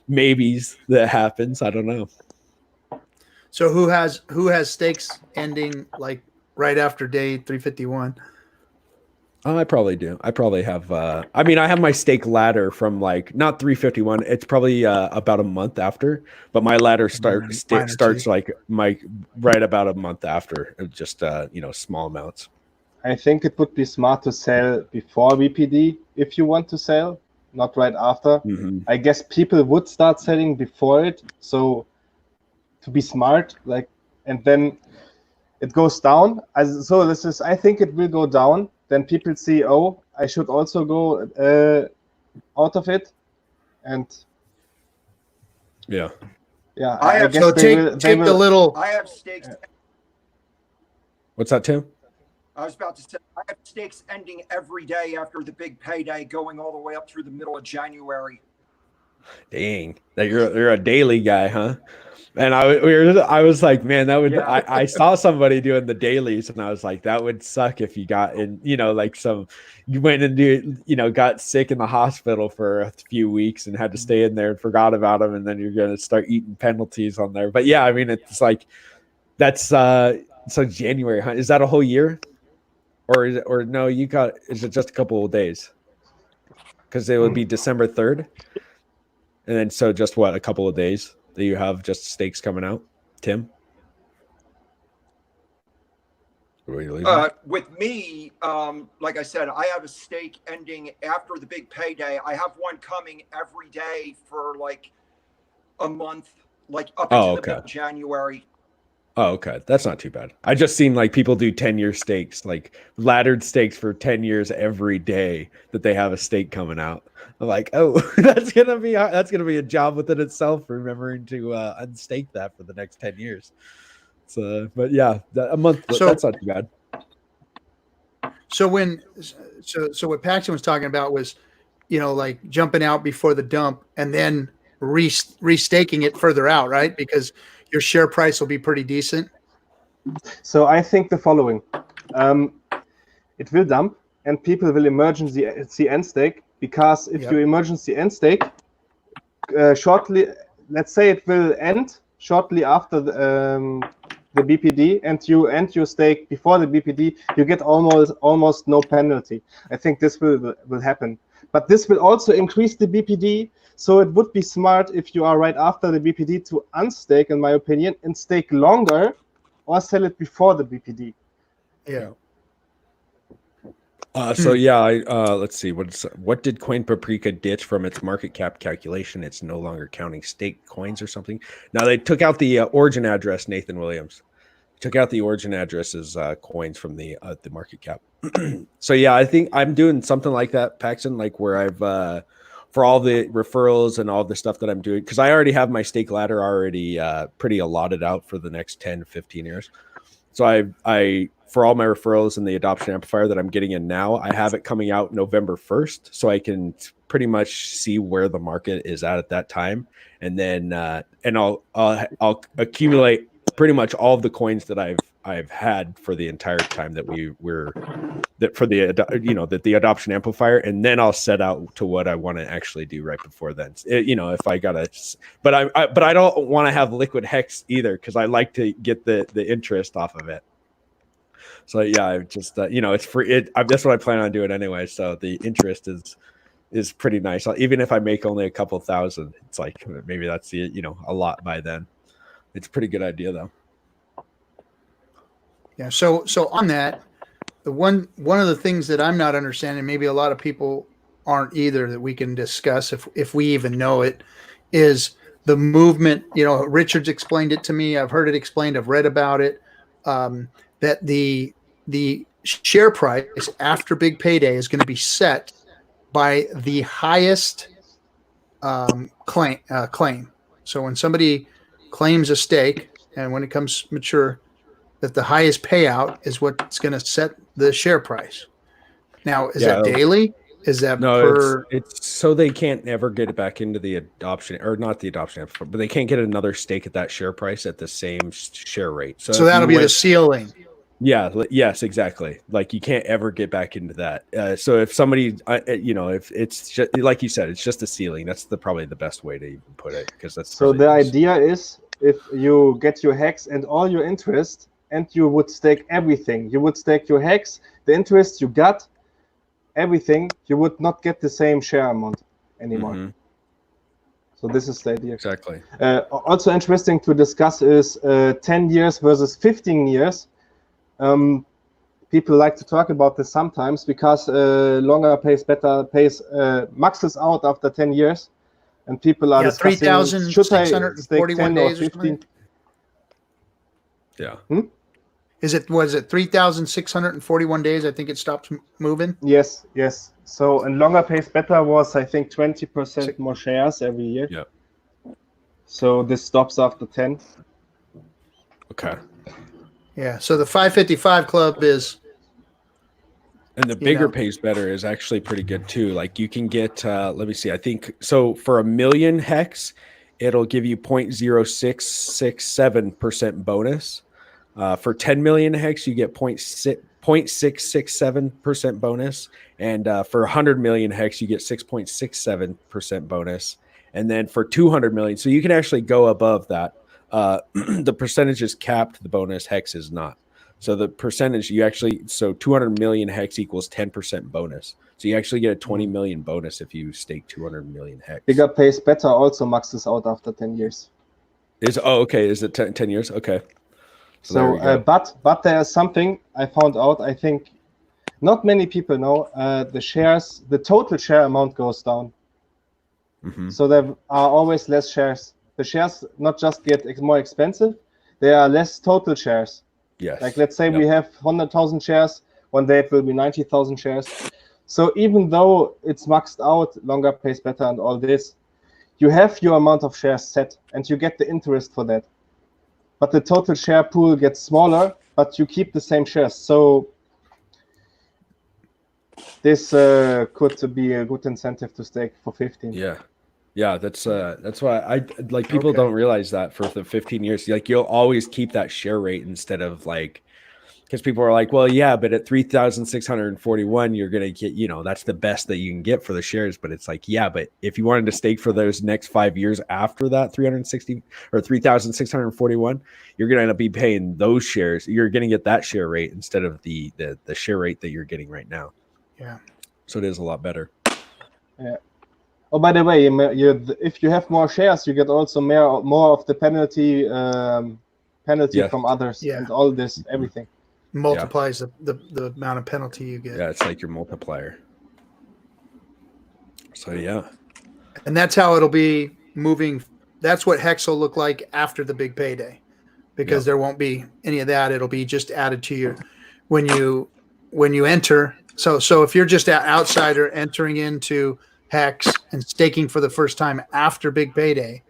maybes that happens. I don't know. So who has stakes ending like right after day 351? I probably do. I probably have. I mean, I have my stake ladder from like not 351. It's probably about a month after, but my ladder starts like right about a month after. Just you know, small amounts. I think it would be smart to sell before BPD if you want to sell, not right after. I guess people would start selling before it, so to be smart, like, and then it goes down. I think it will go down. Then people see, oh, I should also go out of it, and yeah. I guess so take the little. I have stakes. What's that, Tim? I was about to say, I have stakes ending every day after the big payday, going all the way up through the middle of January. Dang, that you're a daily guy, huh? And I was like, man, that would. Yeah. I saw somebody doing the dailies, and I was like, that would suck if you got in, you know, like you went and got sick in the hospital for a few weeks and had to stay in there and forgot about them, and then you're gonna start eating penalties on there. But yeah, I mean, it's like that's so January, huh? Is that a whole year, or is it, or no? Is it just a couple of days? Because it would be December 3rd, and then so just what, a couple of days that you have just stakes coming out, Tim? With me, like I said, I have a stake ending after the big payday. I have one coming every day for like a month, like up into the middle of January. Oh, okay. That's not too bad. I just seen like people do 10-year stakes, like laddered stakes for 10 years every day that they have a stake coming out. I'm like, oh, that's gonna be a job within itself, remembering to unstake that for the next 10 years. So, but yeah, a month. So, that's not too bad. So what Paxen was talking about was, you know, like jumping out before the dump and then restaking it further out, right? Because your share price will be pretty decent. So I think the following: it will dump, and people will emergency end stake, because if you emergency end stake shortly, let's say it will end shortly after the BPD, and you end your stake before the BPD, you get almost no penalty. I think this will happen, but this will also increase the BPD. So it would be smart if you are right after the BPD to unstake, in my opinion, and stake longer, or sell it before the BPD. Yeah. So yeah, let's see. What did Coin Paprika ditch from its market cap calculation? It's no longer counting staked coins or something. Now they took out the origin address. Nathan Williams took out the origin address as coins from the market cap. So yeah, I think I'm doing something like that, Paxen, like where I've for all the referrals and all the stuff that I'm doing, because I already have my stake ladder already pretty allotted out for the next 10, 15 years. So I for all my referrals and the adoption amplifier that I'm getting in now, I have it coming out November 1st, so I can pretty much see where the market is at that time, and then I'll accumulate pretty much all of the coins that I've had for the entire time that the adoption amplifier, and then I'll set out to what I want to actually do right before then. If I gotta, but I don't want to have liquid hex either, because I like to get the interest off of it. So yeah, I just it's free. That's what I plan on doing anyway. So the interest is pretty nice. Even if I make only a couple thousand, it's like maybe that's a lot by then. It's a pretty good idea though. Yeah. So on that, the one of the things that I'm not understanding, maybe a lot of people aren't either, that we can discuss if we even know it, is the movement. Richard's explained it to me. I've heard it explained. I've read about it. That the share price after big payday is going to be set by the highest claim. So when somebody claims a stake, and when it comes mature, that the highest payout is what's going to set the share price. Now, is that daily? Is that it's so they can't ever get it back into the adoption, or not the adoption, but they can't get another stake at that share price at the same share rate. So that'll be the ceiling. Yeah. Yes, exactly. Like you can't ever get back into that. So if somebody, if it's just, like you said, it's just a ceiling. That's probably the best way to even put it, because that's so the idea is, if you get your hex and all your interest, and you would stake everything, you would stake your hex, the interest you got, everything, you would not get the same share amount anymore. Mm-hmm. So this is the idea. Exactly. Also interesting to discuss is 10 years versus 15 years. People like to talk about this sometimes, because longer pays better maxes out after 10 years, and people are discussing 3,641 days or 15. Yeah. Was it 3,641 days? I think it stopped moving. Yes. So, and longer pays better was, I think, 20% more shares every year. Yeah. So this stops after 10. Okay. Yeah. So the 555 club is. And the bigger pays better is actually pretty good too. Like you can get, let me see, I think, so for 1 million hex, it'll give you 0.0667% bonus. For 10 million hex, you get 0.667% bonus. And for 100 million hex, you get 6.67% bonus. And then for 200 million, so you can actually go above that. The percentage is capped, the bonus, hex is not. So the percentage so 200 million hex equals 10% bonus. So you actually get a 20 million bonus if you stake 200 million hex. Bigger pays better also maxes out after 10 years. Is it 10 years? Okay. So but there is something I found out. I think not many people know. The total share amount goes down. Mm-hmm. So there are always less shares. The shares not just get more expensive, there are less total shares. Yes. Like let's say we have 100,000 shares, one day it will be 90,000 shares. So even though it's maxed out, longer pays better and all this, you have your amount of shares set and you get the interest for that. But the total share pool gets smaller, but you keep the same shares. So this could be a good incentive to stake for 15. Yeah, that's why I like people don't realize that for the 15 years, like you'll always keep that share rate instead of like, because people are like, well, yeah, but at 3,641, you're going to get, that's the best that you can get for the shares. But it's like, yeah, but if you wanted to stake for those next 5 years after that 360 or 3,641, you're going to end up be paying those shares. You're going to get that share rate instead of the share rate that you're getting right now. Yeah. So it is a lot better. Yeah. Oh, by the way, if you have more shares, you get also more of the penalty from others and all this, everything. Multiplies the amount of penalty you get. Yeah, it's like your multiplier. So yeah. And that's how it'll be moving. That's what Hex will look like after the big payday, because there won't be any of that. It'll be just added to your when you enter. So if you're just an outsider entering into HEX and staking for the first time after big payday,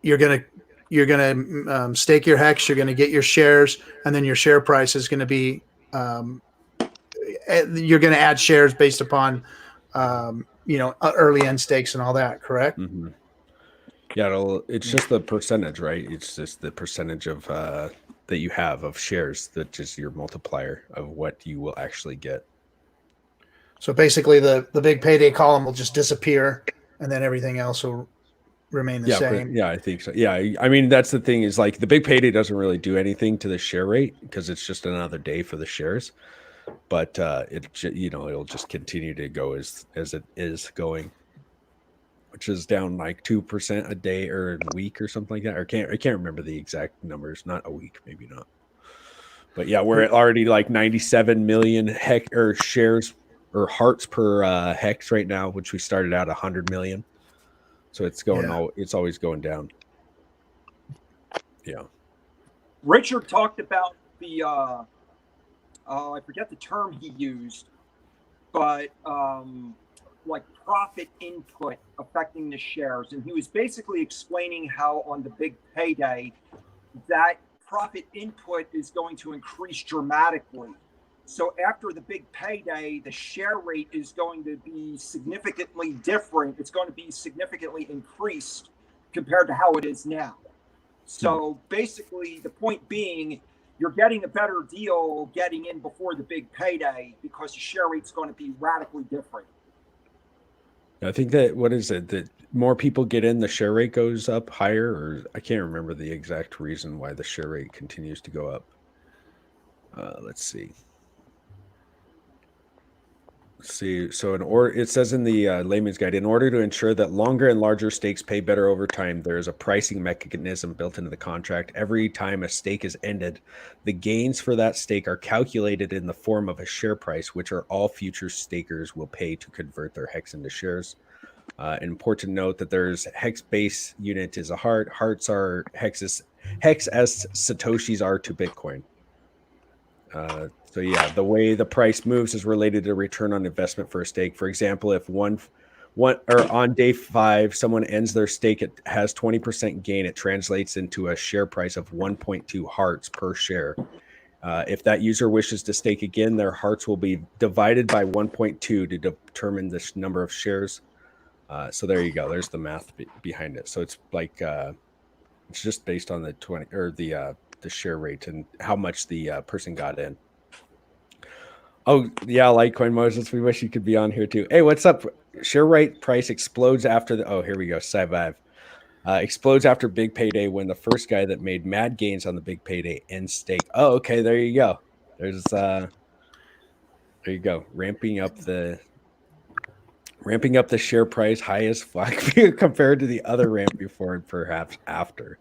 you're gonna stake your HEX, you're gonna get your shares, and then your share price is gonna be you're gonna add shares based upon early end stakes and all that. Correct? Mm-hmm. Yeah, it's just the percentage, right? It's just the percentage of that you have of shares that is your multiplier of what you will actually get. So basically, the big payday column will just disappear, and then everything else will remain the same. Yeah, I think so. Yeah, I mean that's the thing is like the big payday doesn't really do anything to the share rate because it's just another day for the shares, but it'll just continue to go as it is going, which is down like 2% a day or a week or something like that. Or I can't remember the exact numbers. Not a week, maybe not. But yeah, we're at already like 97 million shares or hearts per hex right now, which we started out 100 million. So it's going it's always going down. Yeah. Richard talked about the I forget the term he used, but like profit input affecting the shares, and he was basically explaining how on the big payday that profit input is going to increase dramatically. So after the big payday, the share rate is going to be significantly different. It's going to be significantly increased compared to how it is now. So basically, the point being, you're getting a better deal getting in before the big payday because the share rate's going to be radically different. I think that, what is it, that more people get in, the share rate goes up higher, or I can't remember the exact reason why the share rate continues to go up. Let's see. So it says in the layman's guide, in order to ensure that longer and larger stakes pay better over time, there is a pricing mechanism built into the contract. Every time a stake is ended, the gains for that stake are calculated in the form of a share price, which are all future stakers will pay to convert their hex into shares. Important note that there's hex base unit is a heart. Hearts are hex as Satoshis are to Bitcoin. So yeah, the way the price moves is related to return on investment for a stake. For example, if one or on day 5, someone ends their stake, it has 20% gain. It translates into a share price of 1.2 hearts per share. If that user wishes to stake again, their hearts will be divided by 1.2 to determine the number of shares. So there you go. There's the math behind it. So it's like it's just based on the 20 or the share rate and how much the person got in. Oh yeah, Litecoin Moses. We wish you could be on here too. Hey, what's up? Share rate price explodes after the. Oh, here we go. Survive. Explodes after big payday when the first guy that made mad gains on the big payday ends stake. Oh, okay. There you go. There's there you go. Ramping up the share price high as fuck compared to the other ramp before and perhaps after.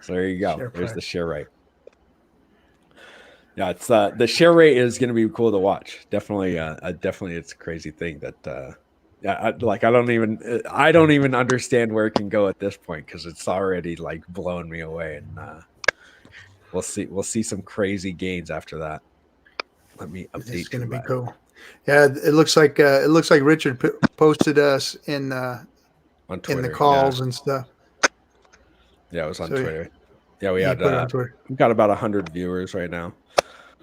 So there you go. There's the share rate. Yeah, it's the share rate is going to be cool to watch. Definitely, it's a crazy thing that I don't even understand where it can go at this point because it's already like blown me away, and we'll see some crazy gains after that. Let me update. It's going to be cool. Yeah, it looks like Richard posted us in on Twitter, in the calls and stuff. Yeah, it was on Twitter. Yeah, we got about 100 viewers right now.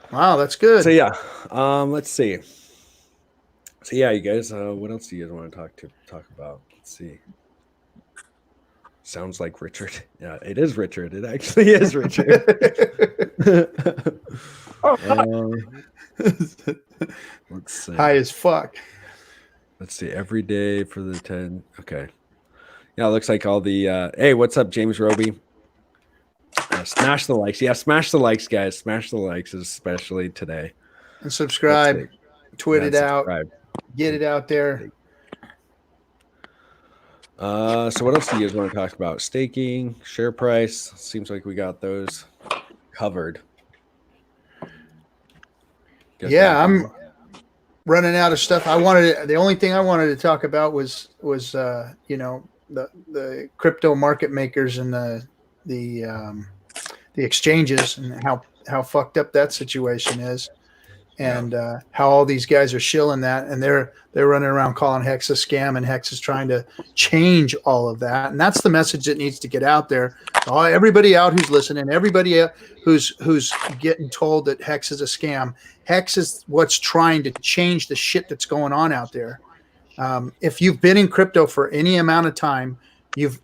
Wow, that's good. So yeah, let's see. So yeah, you guys, what else do you guys want to talk about? Let's see. Sounds like Richard. Yeah, it is Richard. It actually is Richard. Let's see. High as fuck. Let's see. Every day for the 10. Okay. Yeah, it looks like all the. Hey, what's up, James Roby? Smash the likes. Yeah, smash the likes, guys. Smash the likes, especially today. And subscribe. Tweet it out. Get it out there. So what else do you guys want to talk about? Staking, share price. Seems like we got those covered. Yeah, I'm running out of stuff. The only thing I wanted to talk about was the crypto market makers and the exchanges and how fucked up that situation is. and how all these guys are shilling that, and they're running around calling Hex a scam, and Hex is trying to change all of that, and that's the message that needs to get out there. Everybody out who's listening, everybody who's getting told that Hex is a scam, Hex is what's trying to change the shit that's going on out there. If you've been in crypto for any amount of time, you've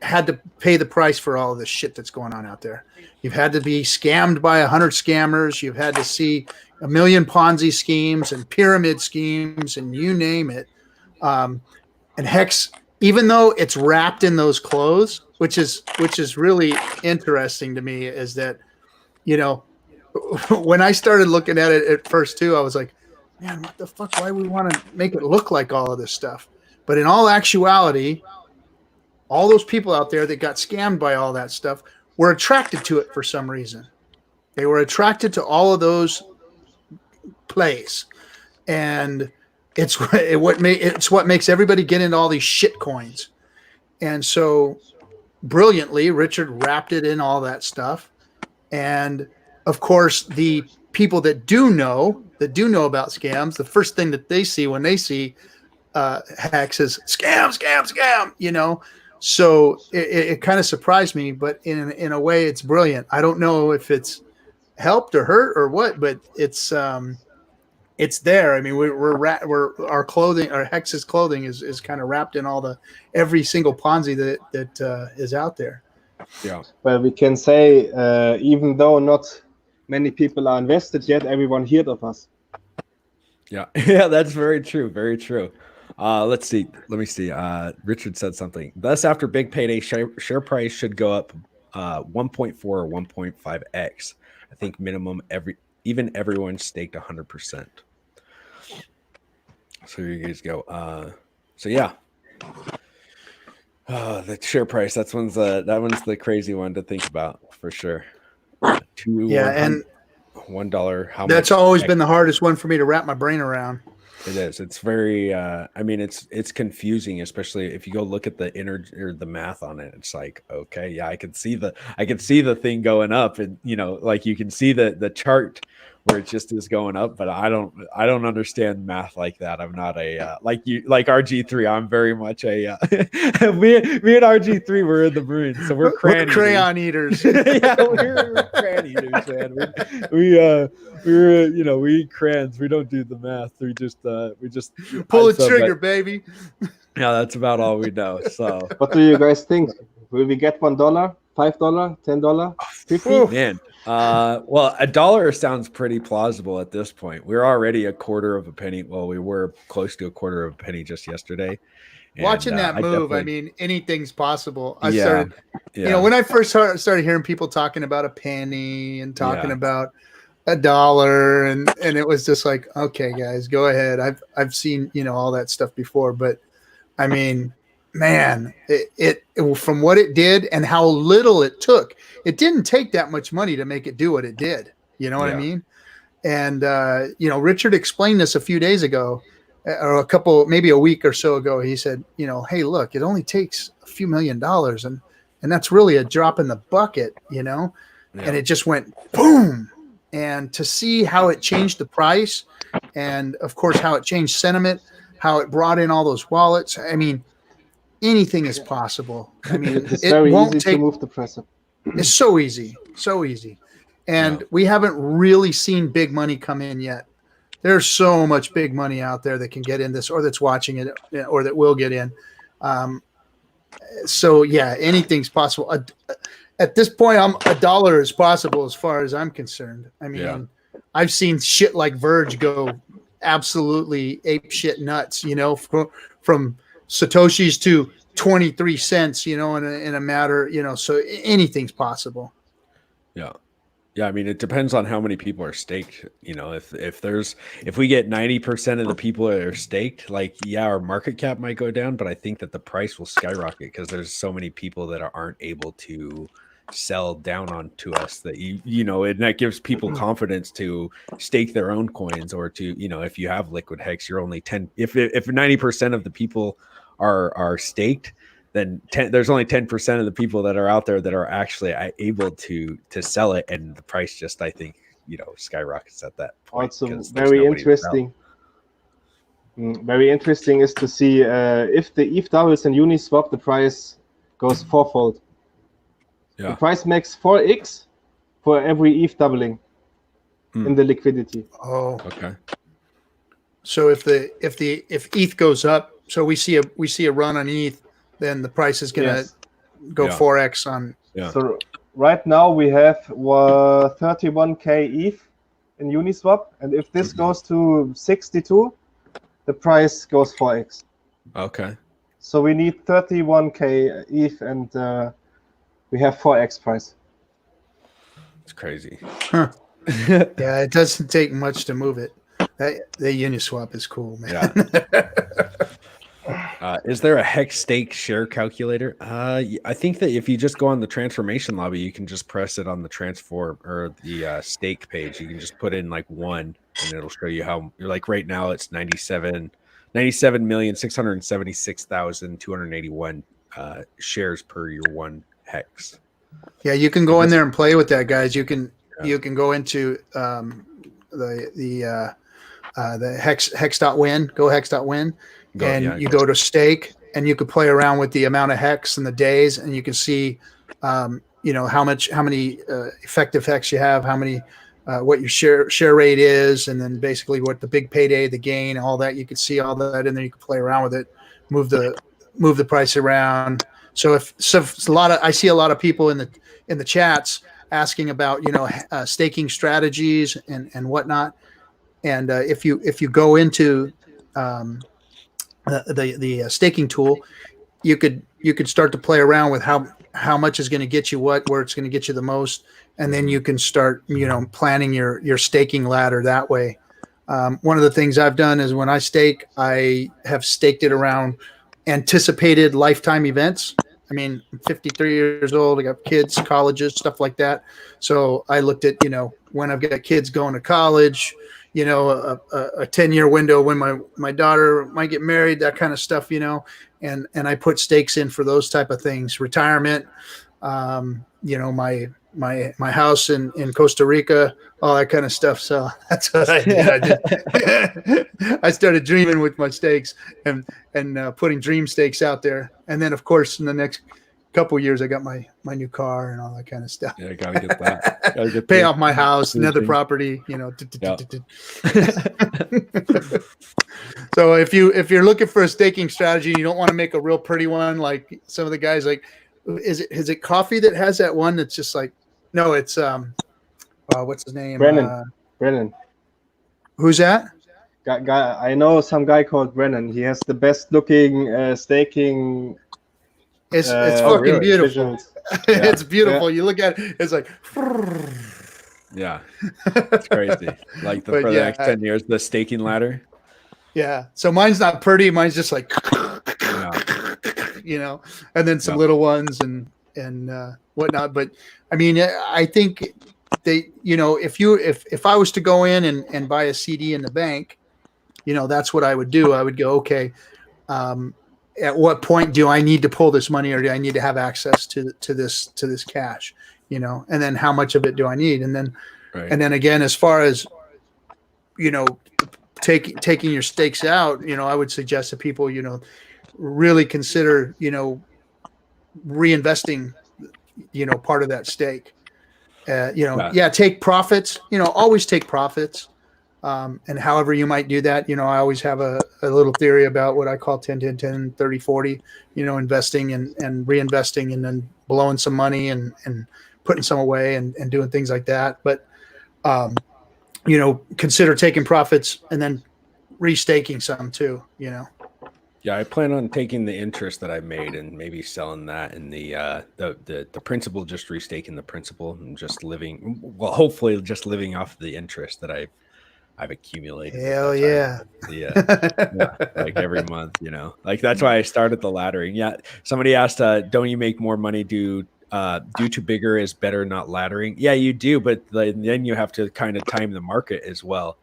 had to pay the price for all of this shit that's going on out there. You've had to be scammed by 100 scammers. You've had to see a million Ponzi schemes and pyramid schemes and you name it. And Hex, even though it's wrapped in those clothes, which is really interesting to me, is that, you know, when I started looking at it at first too, I was like, man, what the fuck? Why we want to make it look like all of this stuff? But in all actuality, all those people out there that got scammed by all that stuff were attracted to it for some reason. They were attracted to all of those plays, and it's what makes everybody get into all these shit coins. And so brilliantly, Richard wrapped it in all that stuff. And of course, the people that do know about scams, the first thing that they see when they see Hex is scam, you know. So it kind of surprised me, but in a way, it's brilliant. I don't know if it's helped or hurt or what, but it's there. I mean, our clothing, our Hex's clothing is kind of wrapped in every single Ponzi that is out there. Yeah. Well, we can say even though not many people are invested yet, everyone heard of us. Yeah, yeah, that's very true. Very true. Let's see. Let me see. Richard said something. Thus, after big payday, share price should go up 1.4 or 1.5x. I think minimum everyone staked 100%. So here you guys go. So yeah. The share price. That one's the crazy one to think about for sure. And $1. How that's much always been the hardest one for me to wrap my brain around. It is. It's very. I mean, it's confusing, especially if you go look at the math on it. It's like, okay, yeah, I can see the thing going up, and you know, like you can see the chart where it just is going up. But I don't understand math like that. I'm not like RG3. I'm very much a me and RG3 we're in the Marines, so we're crayon eaters. Yeah, we're crayon eaters, man. We eat crayons. We don't do the math. We just pull the trigger, baby. Yeah, that's about all we know. So, what do you guys think? Will we get $1, $5, $10, $50? Man, well, $1 sounds pretty plausible at this point. We're already a quarter of a penny. Well, we were close to a quarter of a penny just yesterday. Watching that move, I mean, anything's possible. I Yeah. started, you know, when I first started hearing people talking about a penny and talking about $1, and it was just like, okay, guys, go ahead. I've seen, you know, all that stuff before, but I mean, man, it from what it did and how little it took, it didn't take that much money to make it do what it did. You know what I mean? And you know, Richard explained this a few days ago, or maybe a week or so ago. He said, you know, hey, look, it only takes a few $1 million, and that's really a drop in the bucket, you know. And it just went boom. And to see how it changed the price, and of course how it changed sentiment, how it brought in all those wallets. I mean, anything is possible. I mean, it's very easy to move the price up. It's so easy, and we haven't really seen big money come in yet. There's so much big money out there that can get in this, or that's watching it, or that will get in. So yeah, anything's possible. At this point, $1 is possible as far as I'm concerned. I mean, I've seen shit like Verge go absolutely ape shit nuts, you know, from Satoshis to 23 cents, you know, in a matter, you know, so anything's possible. Yeah. Yeah, I mean, it depends on how many people are staked. You know, if we get 90% of the people that are staked, like, yeah, our market cap might go down, but I think that the price will skyrocket because there's so many people that aren't able to sell down onto us that you know, and that gives people confidence to stake their own coins, or to, you know, if you have liquid Hex, you're only 10. If 90% of the people are staked, then there's only 10% of the people that are out there that are actually able to sell it, and the price just, I think, skyrockets at that point. Also, 'cause there's very nobody to sell. interesting. Very interesting is to see if the ETH doubles in Uniswap, the price goes fourfold. Yeah. The price makes 4x for every ETH doubling in the liquidity. Oh, Okay. so if ETH goes up, so we see a run on ETH, then the price is gonna Yes. go Yeah. 4x on. Yeah. So right now we have 31k ETH in Uniswap, and if this goes to 62, the price goes 4x. Okay. So we need 31k ETH, and we have 4x price. It's crazy. Huh. Yeah, it doesn't take much to move it. The Uniswap is cool, man. Is there a hex stake share calculator? I think that if you just go on the transformation lobby, you can just press it on the transform or the stake page. You can just put in like 1 and it'll show you how you're like right now it's 97,676,281 shares per your 1 hex. Yeah, you can go in there and play with that, guys. You can go into the hex.win, go hex.win, and you go to stake, and you could play around with the amount of hex and the days, and you can see how many effective hex you have, how many what your share rate is, and then basically what the big payday, the gain, all that. You can see all that, and then you can play around with it, move the price around. So I see a lot of people in the chats asking about staking strategies and whatnot. And if you go into the staking tool, you could start to play around with how much is going to get you where it's going to get you the most, and then you can start planning your staking ladder that way. One of the things I've done is when I stake, I have staked it around anticipated lifetime events. I mean, I'm 53 years old. I got kids, colleges, stuff like that. So I looked at, when I've got kids going to college, a 10-year window when my daughter might get married, that kind of stuff, and I put stakes in for those type of things, retirement, my house in Costa Rica, all that kind of stuff. So that's what I did. I started dreaming with my stakes and putting dream stakes out there. And then, of course, in the next couple of years, I got my new car and all that kind of stuff. Yeah, gotta get that. Pay off my house, another property, So if you're looking for a staking strategy, you don't want to make a real pretty one like some of the guys. Like, is it Coffee that has that one that's just like, no, it's what's his name? Brennan. Who's that? Guy, I know some guy called Brennan. He has the best looking staking. It's fucking really? Beautiful. It's beautiful. You look at it, it's like. Yeah, it's crazy. Like for the next 10 years, the staking ladder. Yeah. So mine's not pretty. Mine's just like, and then some little ones and whatnot. But I mean, I think they, if I was to go in and buy a CD in the bank, that's what I would do. I would go, okay, at what point do I need to pull this money, or do I need to have access to this cash, and then how much of it do I need? And then, and then again, as far as, taking your stakes out, I would suggest to people, really consider, reinvesting, part of that stake. Take profits, always take profits. And however you might do that, I always have a little theory about what I call 10, 30, 40, investing and reinvesting and then blowing some money and putting some away and doing things like that. But, consider taking profits and then restaking some too, Yeah, I plan on taking the interest that I made and maybe selling that, and the principal, just restaking the principal and just hopefully just living off the interest that I've accumulated. Hell yeah. Like every month, like that's why I started the laddering. Yeah. Somebody asked, don't you make more money due to bigger is better, not laddering? Yeah, you do. But then you have to kind of time the market as well.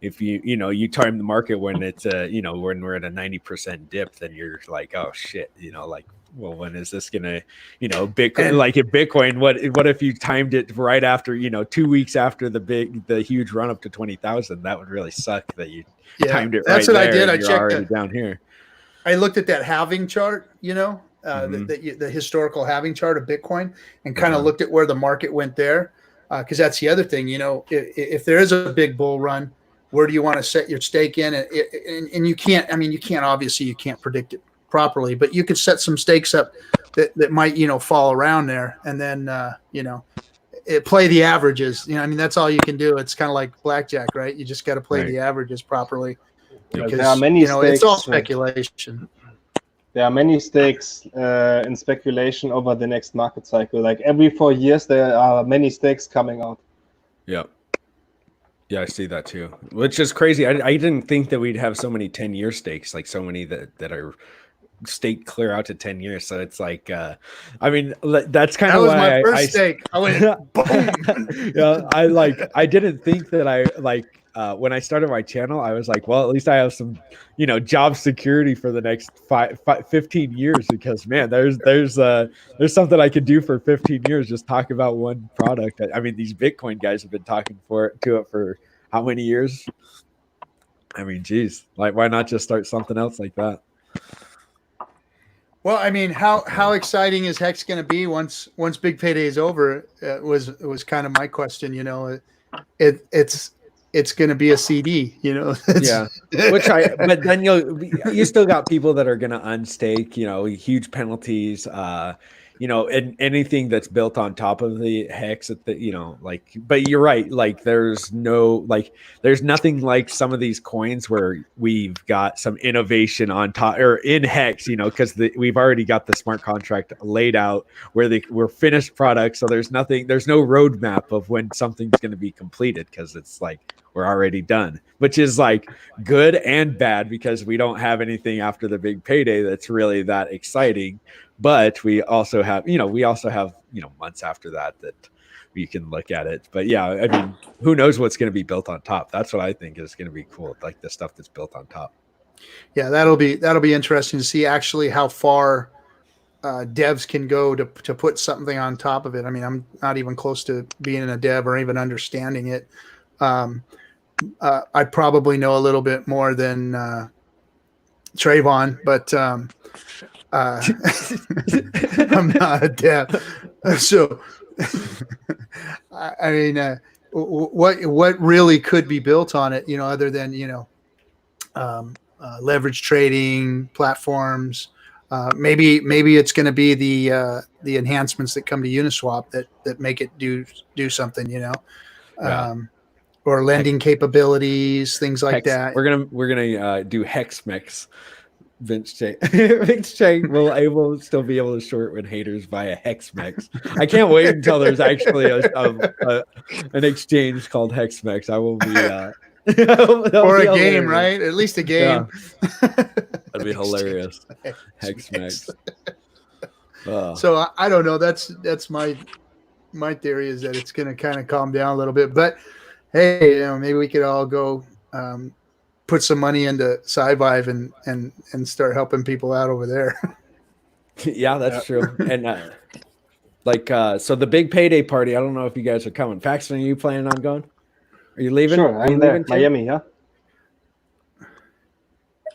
If you time the market when it's, when we're at a 90% dip, then you're like, oh shit, like well, when is this gonna, Bitcoin, like if Bitcoin, what if you timed it right after, 2 weeks after the huge run up to 20,000? That would really suck that you timed it that's right what there. I did. And I you're checked already down here. I looked at that halving chart, Mhm. the historical halving chart of Bitcoin, and kind of Uh-huh. looked at where the market went there. Because that's the other thing, if there is a big bull run, where do you want to set your stake in? And you can't, obviously you can't predict it properly, but you could set some stakes up that might, fall around there. And then, play the averages. That's all you can do. It's kind of like blackjack, right? You just got to play Right. the averages properly because, there are many it's all stakes. speculation. There are many stakes in speculation over the next market cycle. Like every 4 years, there are many stakes coming out. Yeah. Yeah, I see that too, which is crazy. I didn't think that we'd have so many 10-year stakes, like so many that are staked clear out to 10 years. So it's like, that's kind of That was why my first stake. I went boom. Yeah, I didn't think that when I started my channel, I was like, well, at least I have some, job security for the next 15 years, because man, there's something I could do for 15 years, just talk about one product. I mean, these Bitcoin guys have been talking to it for how many years? I mean, geez, like, why not just start something else like that? Well, how exciting is Hex going to be once Big Payday is over? Was kind of my question. It's going to be a CD. Yeah, but then you still got people that are going to unstake. Huge penalties. And anything that's built on top of the hex at the, but you're right. Like there's nothing like some of these coins where we've got some innovation on top or in hex, because we've already got the smart contract laid out where we're finished products. So there's no roadmap of when something's going to be completed, because it's like we're already done, which is like good and bad, because we don't have anything after the big payday that's really that exciting. But we also have, months after that we can look at it. But yeah, I mean, who knows what's going to be built on top? That's what I think is going to be cool, like the stuff that's built on top. Yeah, that'll be interesting to see actually how far devs can go to put something on top of it. I mean, I'm not even close to being a dev or even understanding it. I probably know a little bit more than Trayvon, but I'm not a dev. So, what really could be built on it, other than, leverage trading platforms. Maybe it's going to be the enhancements that come to Uniswap that make it do something, Yeah. or lending capabilities, things like Hex. that. We're gonna do hex mix. Vince Chang will still be able to short when haters buy a hex mix. I can't wait until there's actually an exchange called hex mix. I will be or a game, right? At least a game. Yeah. That'd be hilarious. Hex mix. So I don't know. That's my theory, is that it's going to kind of calm down a little bit. But hey, maybe we could all go put some money into Sci-Vive and start helping people out over there. Yeah, that's true. And so the big payday party, I don't know if you guys are coming. Paxen, are you planning on going? Are you leaving? Sure, I'm there. Miami, yeah.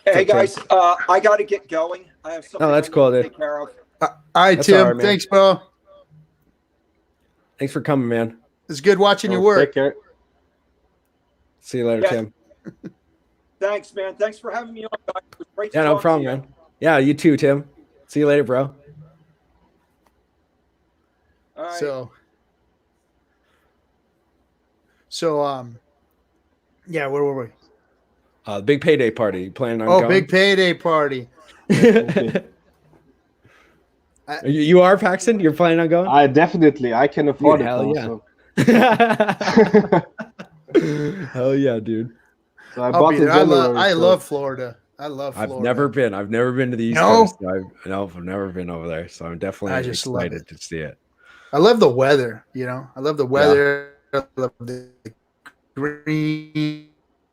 Hey guys, I got to get going. I have something that's cool, to dude. take care of. All right, Tim. All right, thanks, bro. Thanks for coming, man. It's good watching your work. Take care. See you later, Tim. Thanks, man. Thanks for having me on. Guys. It was great to Yeah, no talk problem, to you. man. Yeah, you too, Tim. See you later, bro. All right. So, yeah, where were we? Big payday party. You planning on going? Big payday party. You are, Paxen? You're planning on going? I can afford it. Hell now, yeah. Hell yeah, dude. So I bought it. I love Florida. I love Florida. I've never been to the East Coast. I've never been over there, so I'm definitely excited to see it. I love the weather. I love the weather. Yeah. I love the green.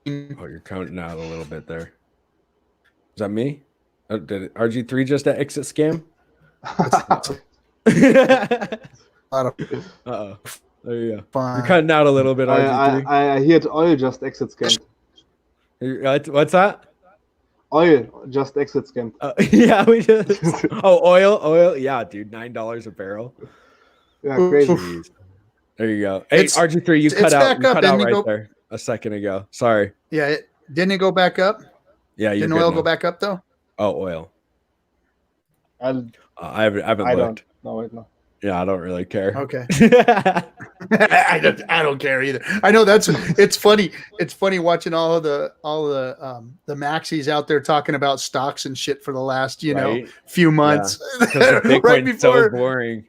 Oh, you're counting out a little bit there. Is that me? Did RG3 just an exit scam? Lot of Uh-oh. There you go. fun. You're cutting out a little bit, RG3. I heard oil just exit scammed. What's that? Oil just exit scammed. Yeah, we just. Oh, oil. Yeah, dude, $9 a barrel. Yeah, crazy. Jeez. There you go. Hey, It's- RG3, you it's cut out. back You up, cut out didn't it right go- there a second ago. Sorry. Yeah, didn't it go back up? Yeah, you Didn't oil go back up though? Oh, oil. I I haven't don't looked. know right now. Yeah, I don't really care. Okay. I don't care either. I know it's funny. It's funny watching all the maxis out there talking about stocks and shit for the last Right? few months. Because Bitcoin's so boring.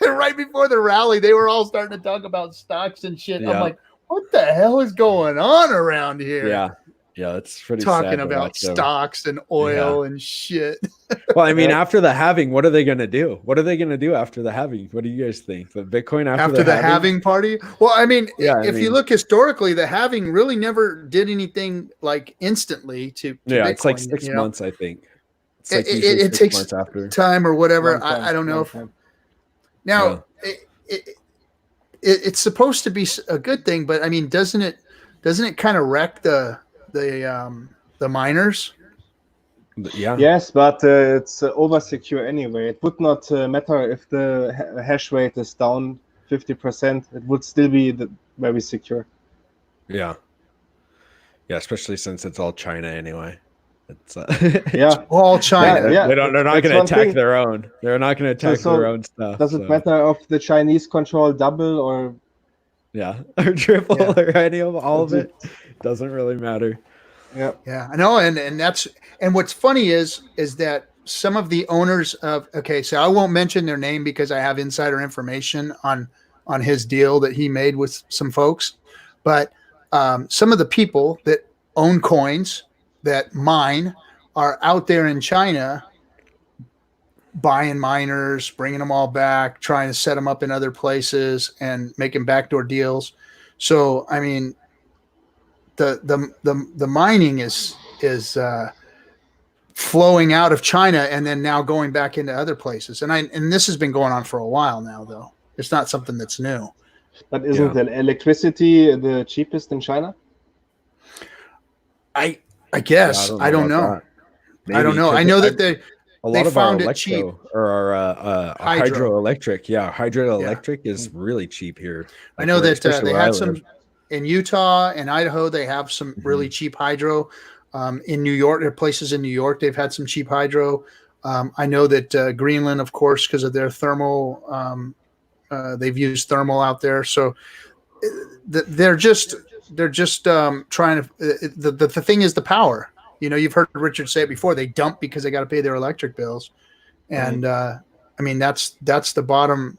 Right before the rally, they were all starting to talk about stocks and shit. Yeah. I'm like, what the hell is going on around here? Yeah, it's pretty Talking sad to about watch them. stocks and oil and shit. Well, I mean, after the halving, what are they going to do? What are they going to do after the halving? What do you guys think? The Bitcoin after the halving party? Well, I mean, if you look historically, the halving really never did anything like instantly to yeah, Bitcoin, it's like 6 months, I think. It's like it six takes months after. time or whatever. Long time, I don't know. long If, time. now, it's supposed to be a good thing, but I mean, doesn't it kind of wreck the miners? Yeah. Yes, but it's over secure anyway. It would not matter if the hash rate is down 50%. It would still be very secure. Yeah. Yeah, especially since it's all China anyway. It's Yeah, all China. Yeah. they're not going to one attack thing. their own. They're not going to attack So their own stuff. does it matter if the Chinese control double or Yeah, or triple or any of all of it? Doesn't really matter. Yeah, I know, and what's funny is that some of the owners of so I won't mention their name because I have insider information on his deal that he made with some folks, but some of the people that own coins that mine are out there in China buying miners, bringing them all back, trying to set them up in other places and making backdoor deals. So I mean, the mining is flowing out of China and then now going back into other places. And this has been going on for a while now, though. It's not something that's new. But isn't the electricity the cheapest in China? I guess. I don't know. I don't know. I know that they found it cheap. Or hydroelectric. Yeah, hydroelectric is really cheap here. I know that they where I had some live. in Utah and Idaho. They have some really cheap hydro. In New York, there are places in New York they've had some cheap hydro. I know that Greenland, of course, because of their thermal, they've used thermal out there. So they're just trying to. The thing is the power. You know, you've heard Richard say it before. They dump because they got to pay their electric bills, and I mean that's the bottom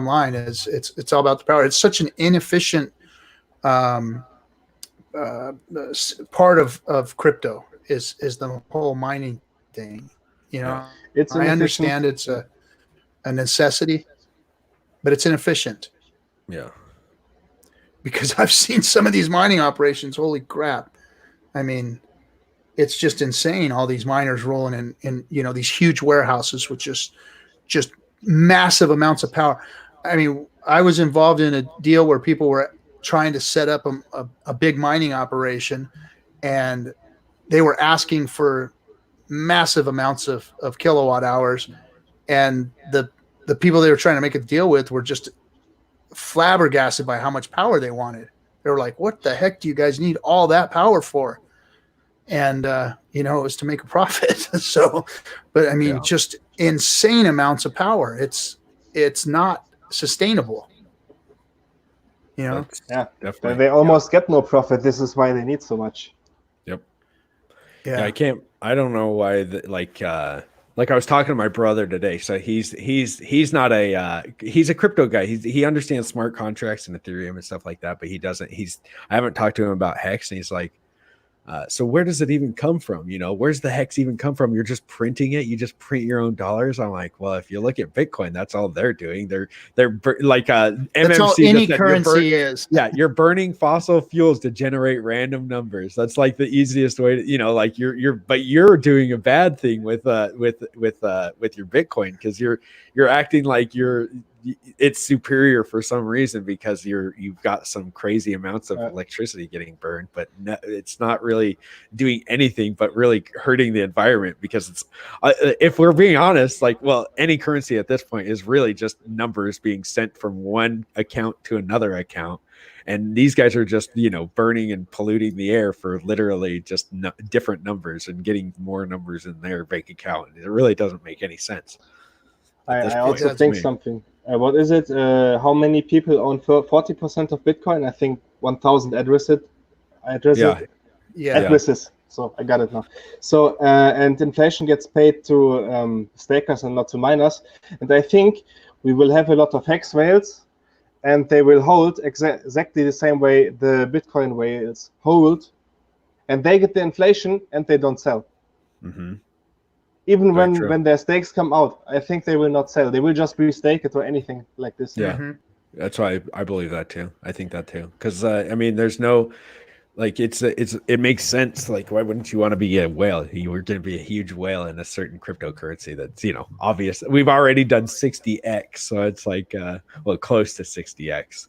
line is it's all about the power. It's such an inefficient part of crypto is the whole mining thing. You know, I understand it's a necessity, but it's inefficient. Yeah, because I've seen some of these mining operations. Holy crap! I mean, it's just insane. All these miners rolling in these huge warehouses with just massive amounts of power. I mean, I was involved in a deal where people were trying to set up a big mining operation, and they were asking for massive amounts of kilowatt hours, and the people they were trying to make a deal with were just flabbergasted by how much power they wanted. They were like, what the heck do you guys need all that power for? And it was to make a profit. So, but I mean, just insane amounts of power. It's not sustainable. Yeah, definitely. They almost get no profit. This is why they need so much. Yep. Yeah. I don't know why. Like I was talking to my brother today. So he's not he's a crypto guy. He understands smart contracts and Ethereum and stuff like that, but he doesn't. I haven't talked to him about Hex, and he's like, So where does it even come from? You know, where's the hex even come from? You're just printing it. You just print your own dollars. I'm like, well, if you look at Bitcoin, that's all they're doing. They're like MMC. That's all just any said, currency is. yeah, you're burning fossil fuels to generate random numbers. That's like the easiest way to, you know, like but you're doing a bad thing with your Bitcoin, because you're acting like it's superior for some reason because you've got some crazy amounts of electricity getting burned, but it's not really doing anything but really hurting the environment, because it's if we're being honest, like, well, any currency at this point is really just numbers being sent from one account to another account, and these guys are just, you know, burning and polluting the air for literally just different numbers and getting more numbers in their bank account. It really doesn't make any sense. I also think something. What is it? How many people own 40% of Bitcoin? I think 1,000 addresses. So I got it now. So and inflation gets paid to stakers and not to miners. And I think we will have a lot of hex whales, and they will hold exactly the same way the Bitcoin whales hold, and they get the inflation and they don't sell. Mm-hmm. Even when their stakes come out, I think they will not sell. They will just restake it or anything like this. Yeah, that's why I believe that too. I think that too, because I mean, there's no, like, it makes sense. Like, why wouldn't you want to be a whale? You were going to be a huge whale in a certain cryptocurrency that's, you know, obvious. We've already done 60x, so it's like close to 60x.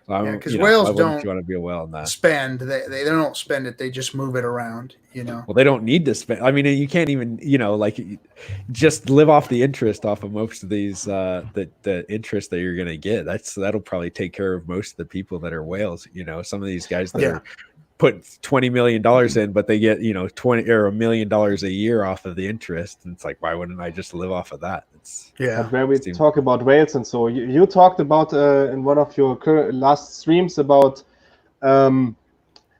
Because whales don't you want to be a whale in that? Spend. They don't spend it. They just move it around, you know. Well, they don't need to spend. I mean, you can't even, you know, like, just live off the interest off of most of these, the interest that you're going to get. That'll probably take care of most of the people that are whales. You know, some of these guys that are put $20 million in, but they get, you know, $1 million a year off of the interest. And it's like, why wouldn't I just live off of that? But where we talk about whales, and so you talked about in one of your last streams about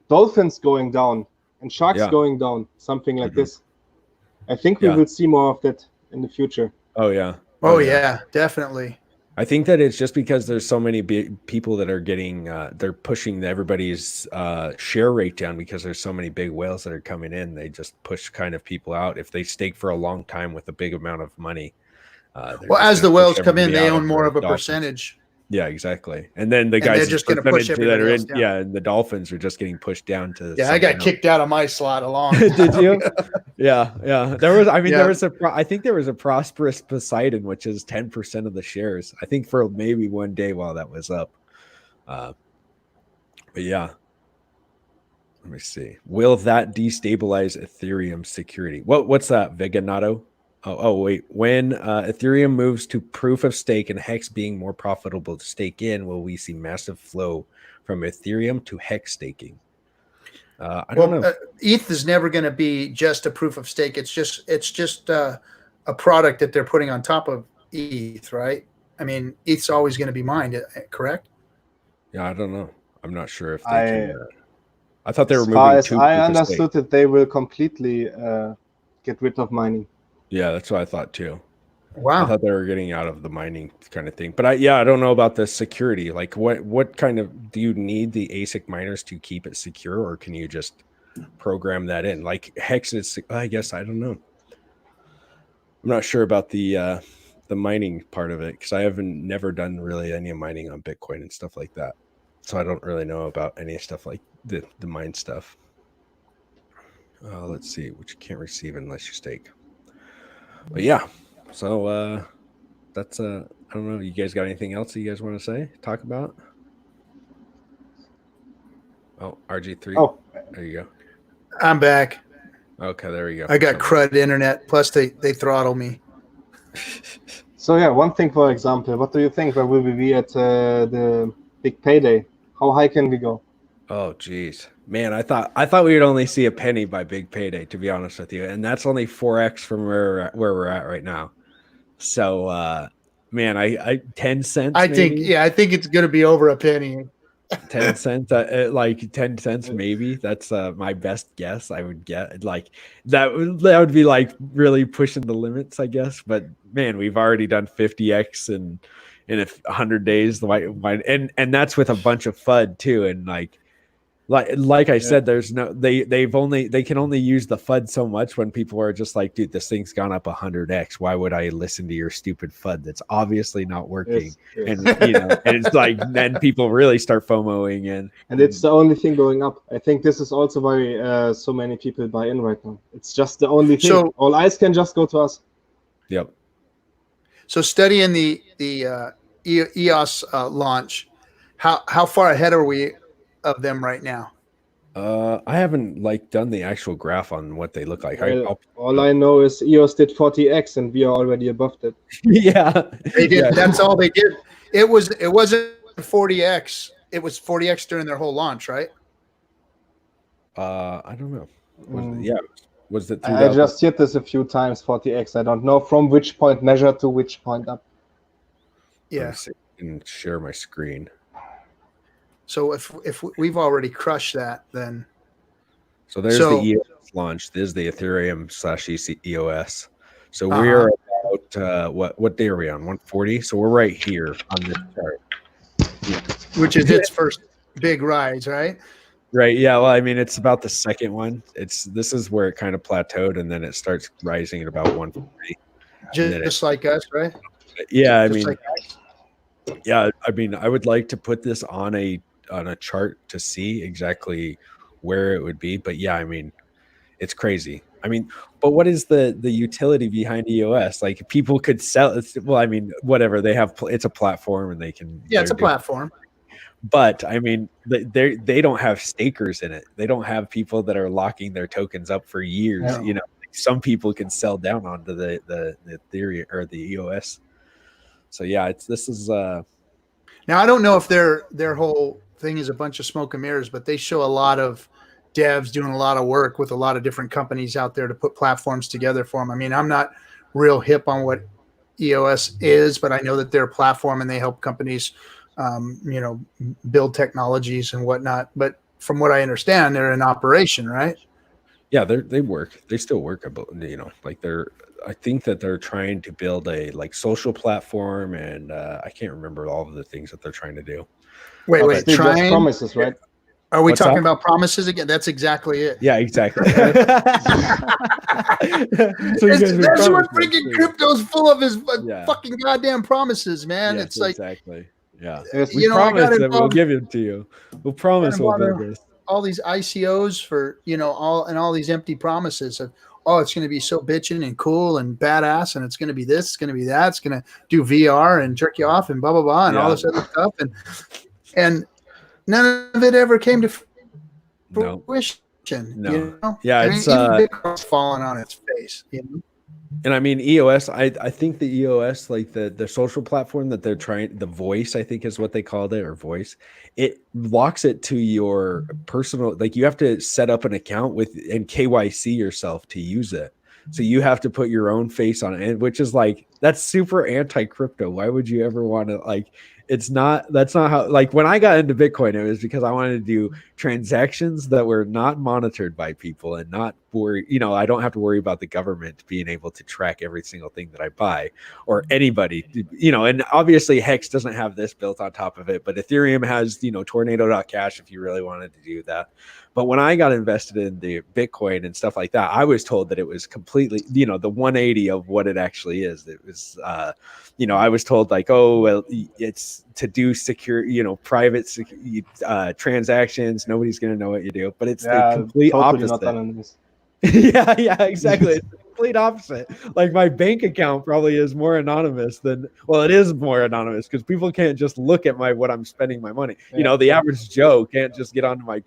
dolphins going down and sharks going down, something like this. I think we will see more of that in the future. Oh yeah. Oh yeah, definitely. I think that it's just because there's so many big people that are getting, they're pushing everybody's share rate down, because there's so many big whales that are coming in. They just push kind of people out. If they stake for a long time with a big amount of money. Well, as the whales come in, they own more of a percentage. Yeah, exactly. And then the guys just going to push that are in, and the dolphins are just getting pushed down to. Yeah, I got kicked out of my slot a long time. Did you? Yeah. There was. I mean, I think there was a prosperous Poseidon, which is 10% of the shares. I think for maybe one day while that was up. But yeah. Let me see. Will that destabilize Ethereum security? What's that, Veganato? Oh, wait. When Ethereum moves to proof of stake and Hex being more profitable to stake in, will we see massive flow from Ethereum to Hex staking? I don't know. ETH is never going to be just a proof of stake. It's just a product that they're putting on top of ETH, right? I mean, ETH's always going to be mined, correct? Yeah, I don't know. I'm not sure if they can. I thought they were moving to. I understood that they will completely get rid of mining. Yeah, that's what I thought too. Wow. I thought they were getting out of the mining kind of thing. But I don't know about the security. Like, what kind of, do you need the ASIC miners to keep it secure, or can you just program that in? Like Hex is, I guess, I don't know. I'm not sure about the mining part of it, because I haven't never done really any mining on Bitcoin and stuff like that. So I don't really know about any stuff like the mine stuff. Let's see, which you can't receive unless you stake. But yeah, so that's I don't know. You guys got anything else that you guys want to say? Talk about? Oh, RG3. Oh, there you go. I'm back. Okay, there you go. I got crud internet. Plus, they throttle me. So yeah, one thing, for example, what do you think? Where will we be at the big payday? How high can we go? Oh, geez, man! I thought we would only see a penny by big payday, to be honest with you, and that's only 4x from where we're at right now. So, man, I 10 cents. I think it's going to be over a penny. 10 cents, like 10 cents, maybe. That's my best guess. I would get like that would be like really pushing the limits, I guess. But man, we've already done 50x in 100 days. And that's with a bunch of FUD too, and like. like I said, there's no they can only use the FUD so much when people are just like, dude, this thing's gone up 100x. Why would I listen to your stupid FUD that's obviously not working? Yes. And and it's like then people really start FOMOing and it's the only thing going up. I think this is also why so many people buy in right now. It's just the only thing. So all eyes can just go to us. Yep. So studying the EOS launch, how far ahead are we of them right now? I haven't done the actual graph on what they look like. Well, all I know is EOS did 40x, and we are already above that. Yeah, they did. Yeah. That's all they did. It wasn't 40x. It was 40x during their whole launch, right? I don't know. Was it? I just hit this a few times. 40x. I don't know from which point measure to which point up. Yeah. I can share my screen. So if we've already crushed that, then so there's the EOS launch. There's the Ethereum / EOS. So we're about what day are we on? 140. So we're right here on this chart, which is its first big rise, right? Right. Yeah. Well, I mean, it's about the second one. This is where it kind of plateaued, and then it starts rising at about 140. Just like us, right? Yeah. I mean, I would like to put this on a chart to see exactly where it would be, but yeah, I mean, it's crazy. I mean, but what is the utility behind EOS? Like, people could sell. Well, I mean, whatever they have, it's a platform, and they can. Yeah, it's a platform. But I mean, they don't have stakers in it. They don't have people that are locking their tokens up for years. No. Some people can sell down onto the theory or the EOS. So yeah, this is. Now I don't know if their whole thing is a bunch of smoke and mirrors, but they show a lot of devs doing a lot of work with a lot of different companies out there to put platforms together for them. I mean, I'm not real hip on what EOS is, but I know that they're a platform and they help companies. Build technologies and whatnot. But from what I understand, they're in operation, right? Yeah, they work. They still work. I think that they're trying to build a social platform, and I can't remember all of the things that they're trying to do. Wait, trying promises, right? Are we talking about promises again? That's exactly it. Yeah, exactly. That's what freaking crypto's full of, is fucking goddamn promises, man. Yes, it's like exactly. Yeah, we promise that we'll give it to you. We'll promise we'll do this. All these ICOs for all these empty promises of it's going to be so bitchin' and cool and badass, and it's going to be this, it's going to be that, it's going to do VR and jerk you off and blah blah blah and all this other stuff, and none of it ever came to fruition. No. Yeah, it's falling on its face. And I mean, EOS, I think the EOS, the social platform that they're trying, the voice, I think is what they called it, or voice, it locks it to your personal, you have to set up an account and KYC yourself to use it. So you have to put your own face on it, which is that's super anti-crypto. Why would you ever want to that's not how, when I got into Bitcoin, it was because I wanted to do transactions that were not monitored by people and not worry, I don't have to worry about the government being able to track every single thing that I buy or anybody, and obviously Hex doesn't have this built on top of it, but Ethereum has, tornado.cash if you really wanted to do that. But when I got invested in the Bitcoin and stuff like that, I was told that it was completely, the 180 of what it actually is. It was, I was told it's to do secure, private transactions. Nobody's going to know what you do, but it's the complete opposite. Yeah, exactly. It's the complete opposite. My bank account probably is more anonymous it is more anonymous because people can't just look at what I'm spending my money. Yeah. The average Joe can't just get onto my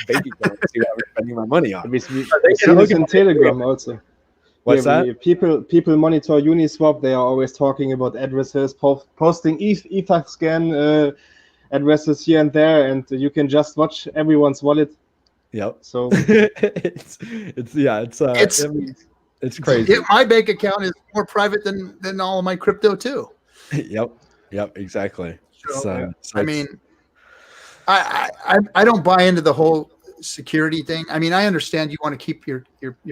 bank account and see what I'm spending my money on. We see this in Telegram also. What's that? People monitor Uniswap. They are always talking about addresses, posting EtherScan addresses here and there, and you can just watch everyone's wallet. Yep. So it's crazy. My bank account is more private than all of my crypto too. Yep. Exactly. So, I mean, I don't buy into the whole security thing. I mean, I understand you want to keep your